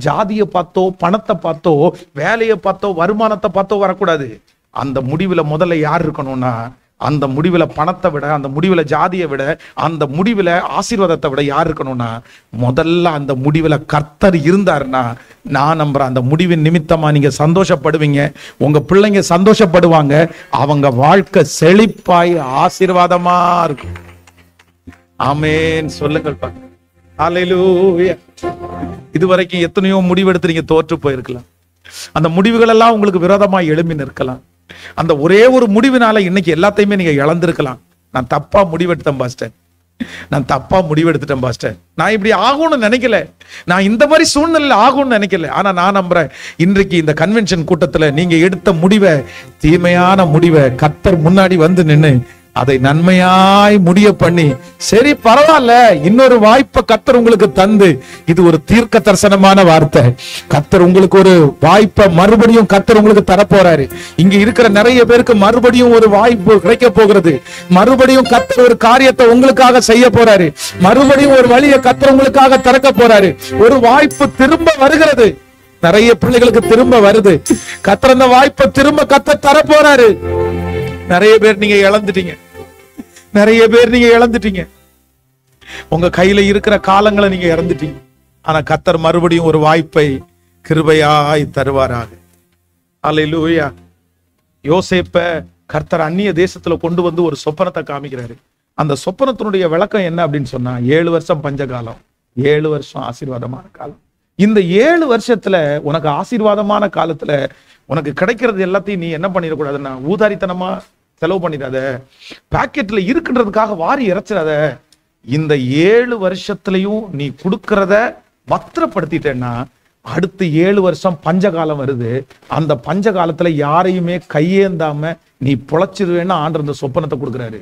ஜாதியை பார்த்தோ, பணத்தை பார்த்தோ, வேலையை பார்த்தோ, வருமானத்தை பார்த்தோ வரக்கூடாது. அந்த முடிவுல முதல்ல யார் இருக்கணும்னா, அந்த முடிவுல பணத்தை விட, அந்த முடிவுல ஜாதியை விட, அந்த முடிவுல ஆசீர்வாதத்தை விட யார் இருக்கணும்னா முதல்ல அந்த முடிவுல கர்த்தர் இருந்தாருன்னா நான் நம்புறேன் அந்த முடிவின் நிமித்தமா நீங்க சந்தோஷப்படுவீங்க, உங்க பிள்ளைங்க சந்தோஷப்படுவாங்க, அவங்க வாழ்க்கை செழிப்பாய் ஆசீர்வாதமா இருக்கும். ஆமென் சொல்லுங்கள். ஹல்லேலூயா. இதுவரைக்கும் எத்தனையோ முடிவெடுத்து நீங்க தோற்று போயிருக்கலாம். அந்த முடிவுகள் எல்லாம் உங்களுக்கு விரோதமா எழும்பி நிற்கலாம். அந்த ஒரே ஒரு முடிவினால இன்னைக்கு எல்லாத்தையுமே நீங்க இழந்திருக்கலாம். நான் தப்பா முடிவெடுத்தேன் பாஸ்டர், நான் தப்பா முடிவெடுத்துட்டேன் பாஸ்டர், நான் இப்படி ஆகும்னு நினைக்கல, நான் இந்த மாதிரி சூழ்நிலை ஆகும்னு நினைக்கல. ஆனா நான் நம்புறேன் இன்றைக்கு இந்த கன்வென்ஷன் கூட்டத்துல நீங்க எடுத்த முடிவை, தீமையான முடிவை கர்த்தர் முன்னாடி வந்து நின்னு அதை நன்மையாய் முடிய பண்ணி, சரி பரவாயில்ல, இன்னொரு வாய்ப்பை கர்த்தர் உங்களுக்கு தந்து, இது ஒரு தீர்க்க தரிசனமான வார்த்தை. கர்த்தர் உங்களுக்கு ஒரு வாய்ப்பை மறுபடியும் கர்த்தர் உங்களுக்கு தரப்போறாரு. இங்க இருக்கிற நிறைய பேருக்கு மறுபடியும் ஒரு வாய்ப்பு கிடைக்க போகிறது. மறுபடியும் கர்த்தர் ஒரு காரியத்தை உங்களுக்காக செய்ய போறாரு. மறுபடியும் ஒரு வழியை கர்த்தர் உங்களுக்காக திறக்க போறாரு. ஒரு வாய்ப்பு திரும்ப வருகிறது. நிறைய பிள்ளைகளுக்கு திரும்ப வருது. கர்த்தர் அந்த வாய்ப்பை திரும்ப கர்த்தர் தர போறாரு. நிறைய பேர் நீங்க இழந்துட்டீங்க. உங்க கையில இருக்கிற காலங்களை நீங்க இறந்துட்டீங்க. ஆனா கர்த்தர் மறுபடியும் ஒரு வாய்ப்பை கிருபையாய் தருவாராக. அல்லேலூயா. யோசேப்ப கர்த்தர் அந்நிய தேசத்துல கொண்டு வந்து ஒரு சொப்பனத்தை காமிக்கிறாரு. அந்த சொப்பனத்தினுடைய விளக்கம் என்ன அப்படின்னு சொன்னா, 7 வருஷம் பஞ்சகாலம், 7 வருஷம் ஆசீர்வாதமான காலம். இந்த 7 வருஷத்துல உனக்கு ஆசீர்வாதமான காலத்துல உனக்கு கிடைக்கிறது எல்லாத்தையும் நீ என்ன பண்ணிடக்கூடாதுன்னா ஊதாரித்தனமா செலவு பண்ணிடாத, பாக்கெட்ல இருக்குன்றதுக்காக வாரி இறைச்சிடாத. இந்த 7 வருஷத்துலயும் நீ கொடுக்கறத பத்திரப்படுத்திட்டேன்னா அடுத்து 7 வருஷம் பஞ்சகாலம் வருது. அந்த பஞ்சகாலத்துல யாரையுமே கையேந்தாம நீ பொழைச்சிருவேன்னு ஆண்டவர் இந்த சொப்பனத்தை கொடுக்குறாரு.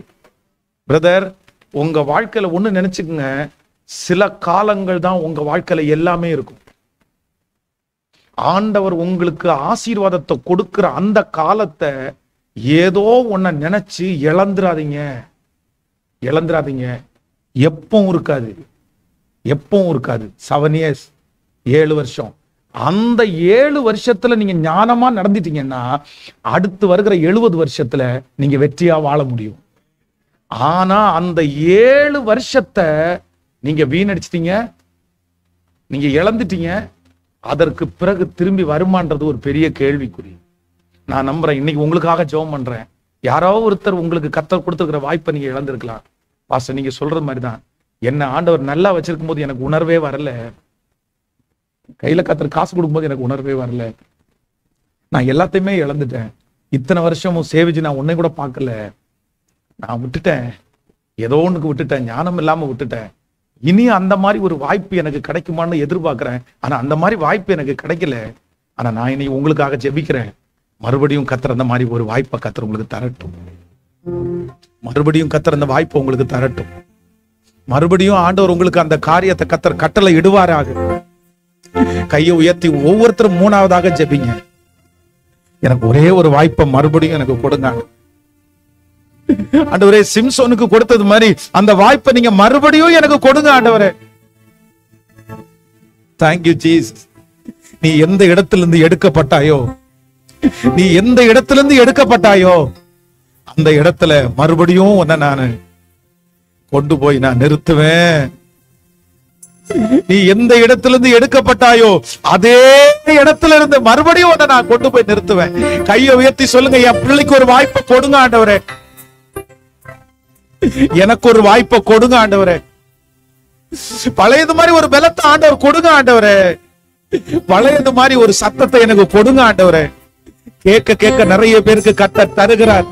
பிரதர், உங்க வாழ்க்கையில ஒண்ணு நினைச்சுக்குங்க, சில காலங்கள் தான் உங்க வாழ்க்கையில எல்லாமே இருக்கும். ஆண்டவர் உங்களுக்கு ஆசீர்வாதத்தை கொடுக்கிற அந்த காலத்தை ஏதோ ஒன்ன நினைச்சு இழந்துராதீங்க. எப்பவும் இருக்காது. 7 years, 7 வருஷம். அந்த 7 வருஷத்துல நீங்க ஞானமா நடந்துட்டீங்கன்னா அடுத்து வருகிற 70 வருஷத்துல நீங்க வெற்றியா வாழ முடியும். ஆனா அந்த 7 வருஷத்தை நீங்க வீணடிச்சிட்டீங்க, நீங்க இழந்துட்டீங்க. அதற்கு பிறகு திரும்பி வருமானது ஒரு பெரிய கேள்விக்குறி. நான் நம்புறேன், இன்னைக்கு உங்களுக்காக ஜெபம் பண்றேன். யாரோ ஒருத்தர் உங்களுக்கு கர்த்தர் கொடுத்துருக்கிற வாய்ப்பை நீங்க இழந்திருக்கலாம். பாஸ்டர், நீங்க சொல்றது மாதிரிதான், என்ன ஆண்டவர் நல்லா வச்சிருக்கும் போது எனக்கு உணர்வே வரல, கையில கர்த்தர் காசு கொடுக்கும்போது எனக்கு உணர்வே வரல, நான் எல்லாத்தையுமே இழந்துட்டேன். இத்தனை வருஷமும் சேவிச்சு நான் உன்னை கூட பார்க்கல, நான் விட்டுட்டேன், ஏதோ ஒண்ணுக்கு விட்டுட்டேன், ஞானம் இல்லாம விட்டுட்டேன். இனி அந்த மாதிரி ஒரு வாய்ப்பு எனக்கு கிடைக்குமான்னு எதிர்பார்க்கிறேன். ஆனா அந்த மாதிரி வாய்ப்பு எனக்கு கிடைக்கல. ஆனா நான் இனி உங்களுக்காக ஜெபிக்கிறேன், மறுபடியும் கர்த்தர் அந்த மாதிரி ஒரு வாய்ப்பை கர்த்தர் உங்களுக்கு தரட்டும். மறுபடியும் கர்த்தர் அந்த வாய்ப்பை உங்களுக்கு தரட்டும். மறுபடியும் ஆண்டவர் உங்களுக்கு அந்த காரியத்தை கர்த்தர் கட்டளை இடுவாராக. கையை உயர்த்தி ஒவ்வொருத்தரும் 3ஆவதாக ஜெபிங்க. எனக்கு ஒரே ஒரு வாய்ப்பை மறுபடியும் எனக்கு கொடுங்க. ஆண்டவரே, சிம்சோனுக்கு கொடுத்தது மாதிரி அந்த வாய்ப்பை நீங்க மறுபடியும் எனக்கு கொடுங்க ஆண்டவரே. Thank you Jesus. நீ எந்த இடத்திலிருந்து எடுக்கப்பட்டாயோ, நீ எந்த இடத்திலிருந்து எடுக்கப்பட்டாயோ அந்த இடத்துல மறுபடியும் உன்னை நான் கொண்டு போய் நான் நிறுத்துவேன். நீ எந்த இடத்திலிருந்து எடுக்கப்பட்டாயோ அதே இடத்துல இருந்து மறுபடியும் உன்னை நான் கொண்டு போய் நிறுத்துவேன். கையை உயர்த்தி சொல்லுங்க, என் பிள்ளைக்கு ஒரு வாய்ப்பை கொடுங்க ஆண்டவரே, எனக்கு ஒரு வாய்ப்பை கொடுங்க ஆண்டவரே. பழையது மாதிரி ஒரு பலத்தை ஆண்டவர் கொடுங்க ஆண்டவரே. பழையது மாதிரி ஒரு சத்தத்தை எனக்கு கொடுங்க ஆண்டவரே. கேட்க கேட்க நிறைய பேருக்கு கர்த்தர் தருகிறார்.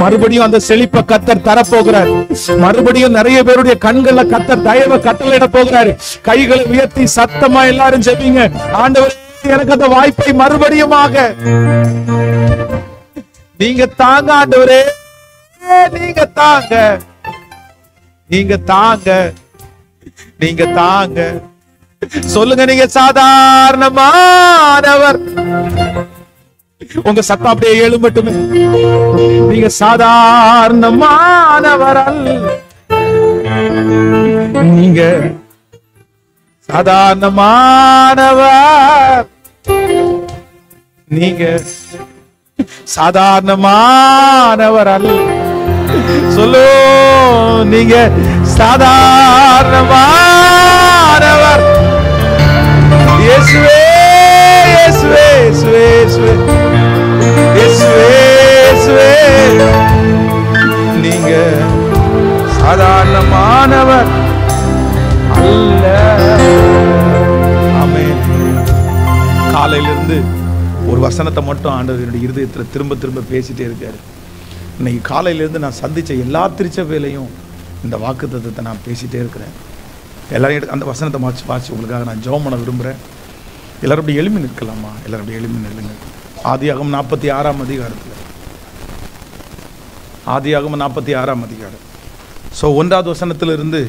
மறுபடியும் அந்த செழிப்பை கர்த்தர் தரப்போகிறார். மறுபடியும் நிறைய பேருடைய கண்கள்ல கர்த்தர் தயவை கட்டளையிட போகிறார். கைகளை உயர்த்தி சத்தமா எல்லாரும் ஜெபிங்க. ஆண்டவர், எனக்கு அந்த வாய்ப்பை மறுபடியுமாக நீங்க தாங்க ஆண்டவரே, நீங்க தாங்க, நீங்க தாங்க, நீங்க தாங்க. சொல்லுங்க, நீங்க சாதாரணமானவர். உங்க சத்தம் அப்படியே எழும்பட்டுமே. நீங்க சாதாரணமானவர் அல்ல, நீங்க சாதாரணமானவர், நீங்க சாதாரணமானவர் அல்ல. சொல்லு, நீங்க சாதாரணமானவர். இயேசுவே, இயேசுவே, இயேசுவே, இயேசுவே, இயேசுவே, நீங்க சாதாரணமானவர் அல்ல. ஆமென். காலையிலிருந்து ஒரு வசனத்தை மட்டும் ஆண்டவர் என்னுடைய இருதயத்துல திரும்ப திரும்ப பேசிட்டே இருக்காரு. இன்னைக்கு காலையிலிருந்து நான் சந்திச்ச எல்லா திருச்சபையிலையும் இந்த வாக்குத்தத்தத்தை நான் பேசிட்டே இருக்கிறேன். எல்லாரும் அந்த வசனத்தை வாசி உங்களுக்காக நான் ஜெபம் பண்ண விரும்புகிறேன். எல்லாரும் அப்படி எழுப்பி நிற்கலாமா? எல்லாரும் அப்படி எழுப்பி நில்லுங்க. ஆதியாகமம் 46ஆம் அதிகாரத்தில், ஆதியாகமம் 46ஆம் அதிகாரம். ஸோ 1வது வசனத்திலிருந்து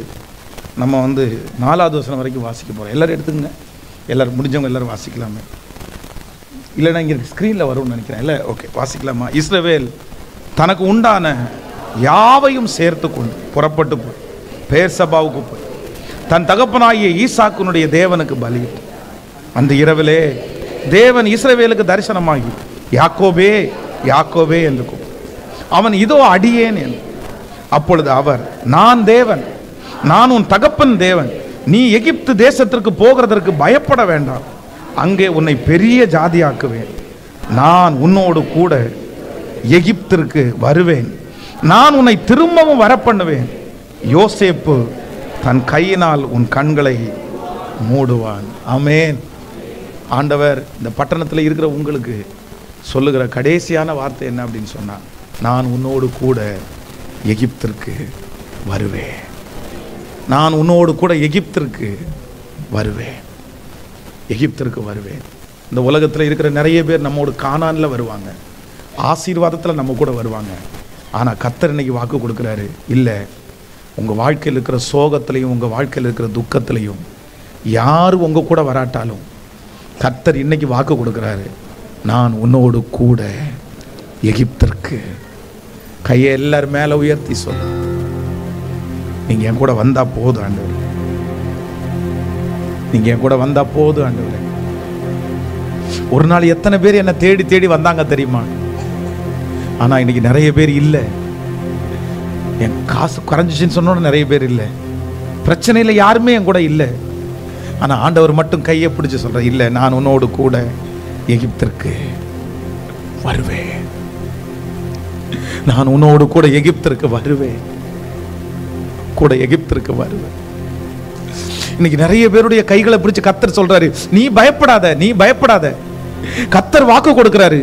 நம்ம 4வது வசனம் வரைக்கும் வாசிக்க போகிறோம். எல்லாரும் எடுத்துக்கங்க, எல்லாரும் முடிஞ்சவங்க எல்லாரும் வாசிக்கலாமே. இல்லைன்னா இங்கே ஸ்க்ரீனில் வரும்னு நினைக்கிறேன். இல்லை, ஓகே, வாசிக்கலாமா? இஸ்ரவேல் தனக்கு உண்டான யாவையும் சேர்த்து கொண்டு புறப்பட்டு போய் பெயர்சபாவுக்கு போய் தன் தகப்பனாகிய ஈசாக்குனுடைய தேவனுக்கு பலியிட்டு அந்த இரவிலே தேவன் இஸ்ரவேலுக்கு தரிசனமாகி யாக்கோபே, யாக்கோபே என்று கூப்பிட்டார். அவன் இதோ அடியேன் என்று. அப்பொழுது அவர், நான் தேவன், நான் உன் தகப்பன் தேவன். நீ எகிப்து தேசத்திற்கு போகிறதற்கு பயப்பட வேண்டாம். அங்கே உன்னை பெரிய ஜாதியாக்குவேன். நான் உன்னோடு கூட எகிப்திற்கு வருவேன். நான் உன்னை திரும்பவும் வரப்பண்ணுவேன். யோசேப்பு தன் கையினால் உன் கண்களை மூடுவான். ஆமென். ஆண்டவர் இந்த பட்டணத்தில் இருக்கிற உங்களுக்கு சொல்லுகிற கடைசியான வார்த்தை என்ன அப்படின்னு சொன்னா, நான் உன்னோடு கூட எகிப்திற்கு வருவேன். நான் உன்னோடு கூட எகிப்திற்கு வருவேன். எகிப்திற்கு வருவேன். இந்த உலகத்தில் இருக்கிற நிறைய பேர் நம்மோடு கானான்ல வருவாங்க, ஆசீர்வாதத்தில் நம்ம கூட வருவாங்க. ஆனால் கர்த்தர் இன்னைக்கு வாக்கு கொடுக்குறாரு, இல்லை, உங்கள் வாழ்க்கையில் இருக்கிற சோகத்திலையும் உங்கள் வாழ்க்கையில் இருக்கிற துக்கத்திலையும் யார் உங்கள் கூட வராட்டாலும் கர்த்தர் இன்னைக்கு வாக்கு கொடுக்குறாரு, நான் உன்னோடு கூட எகிப்திற்கு. கையை எல்லாரும் மேலே உயர்த்தி சொல்லு, நீங்கள் என் கூட வந்தால் போதும் ஆண்டவரே, நீங்கள் என் கூட வந்தால் போதும் ஆண்டவரே. ஒரு நாள் எத்தனை பேர் என்னை தேடி தேடி வந்தாங்க தெரியுமா? ஆனால் இன்னைக்கு நிறைய பேர் இல்லை. என் காசு குறைஞ்சிச்சின்னு சொன்னோன்னு நிறைய பேர் இல்லை. பிரச்சனையில் யாருமே என் கூட இல்லை. ஆனால் ஆண்டவர் மட்டும் கையை பிடிச்சி சொல்ற, இல்லை, நான் உன்னோடு கூட எகிப்திற்கு வருவேன். நான் உன்னோடு கூட எகிப்திற்கு வருவேன். கூட எகிப்திற்கு வருவேன். இன்னைக்கு நிறைய பேருடைய கைகளை பிடிச்சு கர்த்தர் சொல்றாரு, நீ பயப்படாத, நீ பயப்படாத. கர்த்தர் வாக்கு கொடுக்கிறாரு,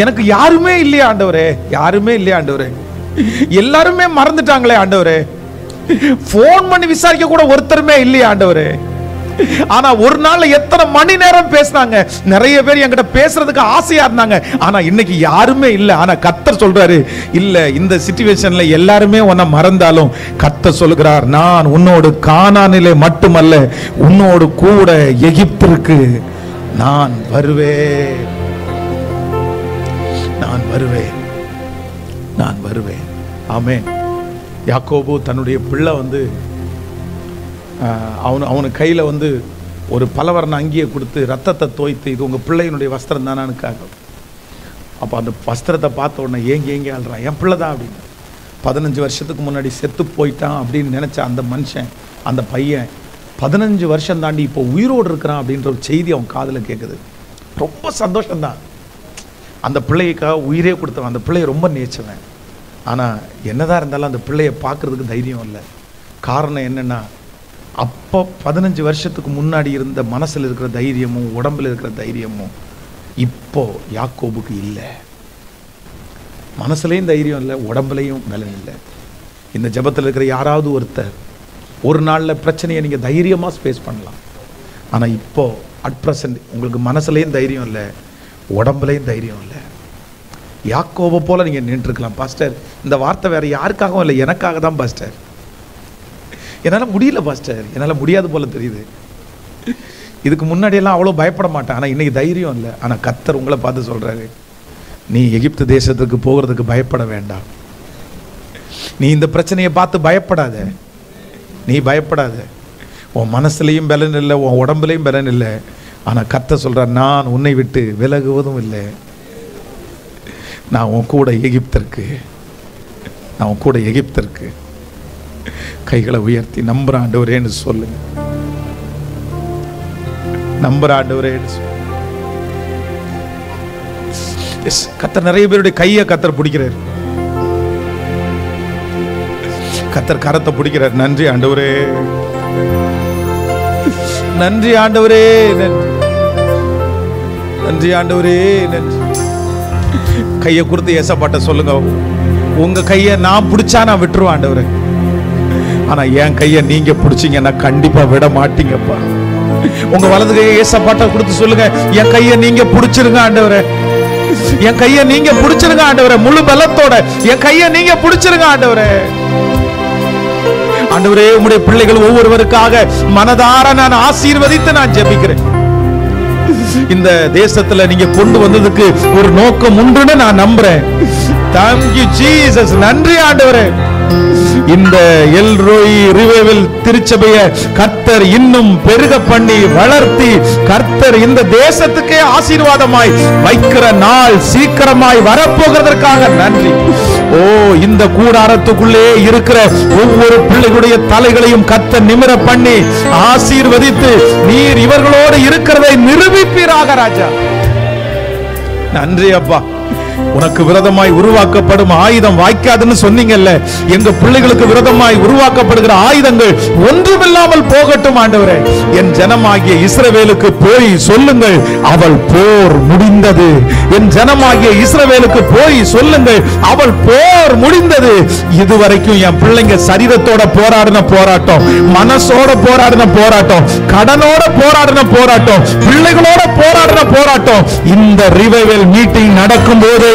எனக்கு யாருமே இல்லையா ஆண்டவரே, யாருமே இல்லையா ஆண்டவரே, எல்லாருமே மறந்துட்டாங்களே ஆண்டவரே, போன் பண்ணி விசாரிக்க கூட ஒருத்தருமே இல்லையா ஆண்டவரே. ஆனா ஒரு நாள்ல எத்தனை மணி நேரம் பேசினாங்க, நிறைய பேர் என்கிட்ட பேசுறதுக்கு ஆசையா இருந்தாங்க. ஆனா இன்னைக்கு யாருமே இல்லை. ஆனா கர்த்தர் சொல்றாரு, இல்ல, இந்த சிச்சுவேஷன்ல எல்லாருமே உன்னை மறந்தாலும் கர்த்தர் சொல்கிறார், நான் உன்னோடு கானானிலே மட்டுமல்ல, உன்னோடு கூட எகிப்திற்கு நான் வருவேன். நான் வருவேன். நான் வருவேன். ஆமென். யாக்கோபு தன்னுடைய பிள்ளை வந்து அவனுக்கு கையில் வந்து ஒரு பலவர்ண அங்கியை கொடுத்து ரத்தத்தை தோய்த்து, இது உங்கள் பிள்ளையினுடைய வஸ்திரம் தானானுக்காக. அப்போ அந்த வஸ்திரத்தை பார்த்த உடனே ஏங்கி ஆள்றான், என் பிள்ளை தான் அப்படின்னு. 15 வருஷத்துக்கு முன்னாடி செத்து போயிட்டான் அப்படின்னு நினச்ச அந்த மனுஷன், அந்த பையன் 15 வருஷம் தாண்டி இப்போ உயிரோடு இருக்கிறான் அப்படின்ற ஒரு செய்தி அவன் காதில் கேட்குது. ரொம்ப சந்தோஷம்தான். அந்த பிள்ளைக்காக உயிரே கொடுத்தவன், அந்த பிள்ளையை ரொம்ப நேசிச்சவன். ஆனால் என்னதான் இருந்தாலும் அந்த பிள்ளையை பார்க்குறதுக்கு தைரியம் இல்லை. காரணம் என்னென்னா, அப்போ 15 வருஷத்துக்கு முன்னாடி இருந்த மனசில் இருக்கிற தைரியமும் உடம்பில் இருக்கிற தைரியமும் இப்போ யாக்கோபுக்கு இல்லை. மனசுலையும் தைரியம் இல்லை, உடம்புலையும் பலன் இல்லை. இந்த ஜெபத்தில் இருக்கிற யாராவது ஒருத்தர் ஒரு நாளில் பிரச்சனையை நீங்கள் தைரியமாக ஸ்பேஸ் பண்ணலாம். ஆனால் இப்போ அட் ப்ரெசன்ட் உங்களுக்கு மனசுலையும் தைரியம் இல்லை, உடம்புலையும் தைரியம் இல்லை. யாக்கோபை போல் நீங்கள் நின்றுருக்கலாம். பாஸ்டர், இந்த வார்த்தை வேறு யாருக்காகவும் இல்லை, எனக்காக தான் பாஸ்டர். என்னால் முடியல பாஸ்டர், என்னால் முடியாது போல் தெரியுது. இதுக்கு முன்னாடியெல்லாம் அவ்வளோ பயப்பட மாட்டேன், ஆனால் இன்றைக்கி தைரியம் இல்லை. ஆனால் கர்த்தர் உங்களை பார்த்து சொல்கிறாரு, நீ எகிப்து தேசத்துக்கு போகிறதுக்கு பயப்பட வேண்டாம். நீ இந்த பிரச்சனையை பார்த்து பயப்படாத, நீ பயப்படாத. உன் மனசுலையும் பலன் இல்லை, உன் உடம்புலையும் பலன் இல்லை. ஆனால் கர்த்தர் சொல்கிறார், நான் உன்னை விட்டு விலகுவதும் இல்லை. நான் உன் கூட எகிப்திற்கு, நான் உன் கூட எகிப்திற்கு. கைகளை உயர்த்தி நம்புற ஆண்டவரேன்னு சொல்லுங்க, நம்புற ஆண்டவரேன்னு சொல்லு. கர்த்தர் நிறைய பேருடைய கையை கர்த்தர் பிடிக்கிறார், கர்த்தர் கரத்தை பிடிக்கிறார். நன்றி ஆண்டவரே, நன்றி ஆண்டவரே, நன்றி, நன்றி ஆண்டவரே, நன்றி. கையை கொடுத்து ஏசப்பாட்ட சொல்லுங்க, உங்க கையை நான் பிடிச்சா நான் விட்டுருவேன் ஆண்டவரே, ஆனா என் கையை நீங்க பிடிச்சீங்கன்னா கண்டிப்பா விட மாட்டீங்கப்பா. உங்க வலது கையை ஏசப்பாட்ட கொடுத்து சொல்லுங்க, என் கையை நீங்க பிடிச்சிருங்க ஆண்டவரே, என் கையை நீங்க பிடிச்சிருங்க ஆண்டவரே, முழு பலத்தோட என் கையை நீங்க பிடிச்சிருங்க ஆண்டவரே. ஆண்டவரே, உம்முடைய பிள்ளைகள் ஒவ்வொருவருக்காக மனதார நான் ஆசீர்வதித்து நான் ஜெபிக்கிறேன். இந்த தேசத்துல நீங்க கொண்டு வந்ததுக்கு ஒரு நோக்கம் உண்டுன்னு நான் நம்புறேன். Thank you Jesus. நன்றி ஆண்டவரே. இந்த எல்ரோய் ரிவைவல் திருச்சபையை கர்த்தர் இன்னும் பெருக பண்ணி வளர்த்தி கர்த்தர் இந்த தேசத்துக்கே ஆசீர்வாதமாய் வைக்கிற நாள் சீக்கிரமாய் வரப்போகிறதற்காக நன்றி. ஓ, இந்த கூடாரத்துக்குள்ளே இருக்கிற ஒவ்வொரு பிள்ளைகளுடைய தலைகளையும் கர்த்தர் நிமிர பண்ணி ஆசீர்வதித்து நீர் இவர்களோடு இருக்கிறதை நிரூபிப்பீராக ராஜா. நன்றி அப்பா. உனக்கு விரோதமாய் உருவாக்கப்படும் ஆயுதம் வாய்க்காதுன்னு சொன்னீங்கல்ல, எங்க பிள்ளைகளுக்கு விரோதமாய் உருவாக்கப்படுகிற ஆயுதங்கள் ஒன்றுமில்லாமல் போகட்டும் ஆண்டவரே. என் ஜனமாகிய இஸ்ரவேலுக்கு போய் சொல்லுங்கள், அவள் போர் முடிந்தது. என் ஜனமாகிய இஸ்ரவேலுக்கு போய் சொல்லுங்கள், அவள் போர் முடிந்தது. இதுவரைக்கும் என் பிள்ளைங்க சரீரத்தோட போராடின போராட்டம், மனசோட போராடின போராட்டம், கடனோட போராடின போராட்டம், பிள்ளைகளோட போராடின போராட்டம், இந்த ரிவைவல் மீட்டிங் நடக்கும் போது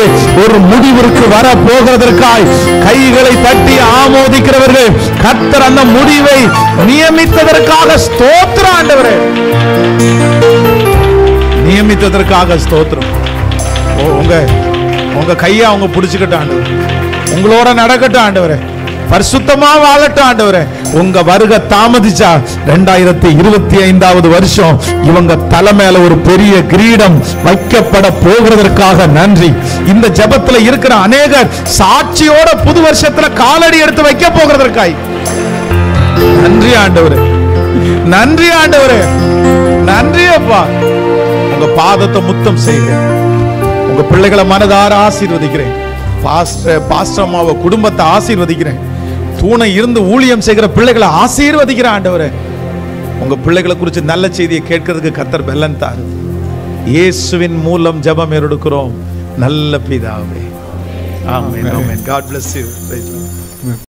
ஒரு முடிவிற்கு வர போகிறதற்காய் கைகளை தட்டி ஆமோதிக்கிறவர்கள் கர்த்தர் அந்த முடிவை நியமித்ததற்காக ஸ்தோத்திரம் ஆண்டவரே, நியமித்ததற்காக ஸ்தோத்திரம். உங்க கையை அவங்க பிடிச்சுக்கிட்ட ஆண்டவரே, உங்களோட நடக்கட்டும் ஆண்டவரே, பரிசுத்தமா வாழட்டும் ஆண்டவரே. உங்க வருகை தாமதிச்சா 2025வது வருஷம் இவங்க தலை மேல ஒரு பெரிய கிரீடம் வைக்கப்பட போகிறதற்காக நன்றி. இந்த ஜெபத்துல இருக்கிற அநேகர் சாட்சியோட புது வருஷத்துல காலடி எடுத்து வைக்க போகிறதற்காய் நன்றி ஆண்டவரே, நன்றி ஆண்டவரே, நன்றி அப்பா. உங்க பாதத்தை முத்தம் செய்கிறேன், உங்க பிள்ளைகளை மனதார ஆசீர்வதிக்கிறேன். பாஸ்டர் அம்மாவை குடும்பத்தை ஆசீர்வதிக்கிறேன். தூணை இருந்து ஊழியம் செய்கிற பிள்ளைகளை ஆசீர்வதிக்கிற ஆண்டவரே. உங்க பிள்ளைகளை குறித்து நல்ல செய்தியை கேட்கிறதுக்கு கர்த்தர் பெலன் தாரு. இயேசுவின் மூலம் ஜெபம் எடுக்கிறோம் நல்ல பிதாவே. ஆமென். ஆமென். God bless you.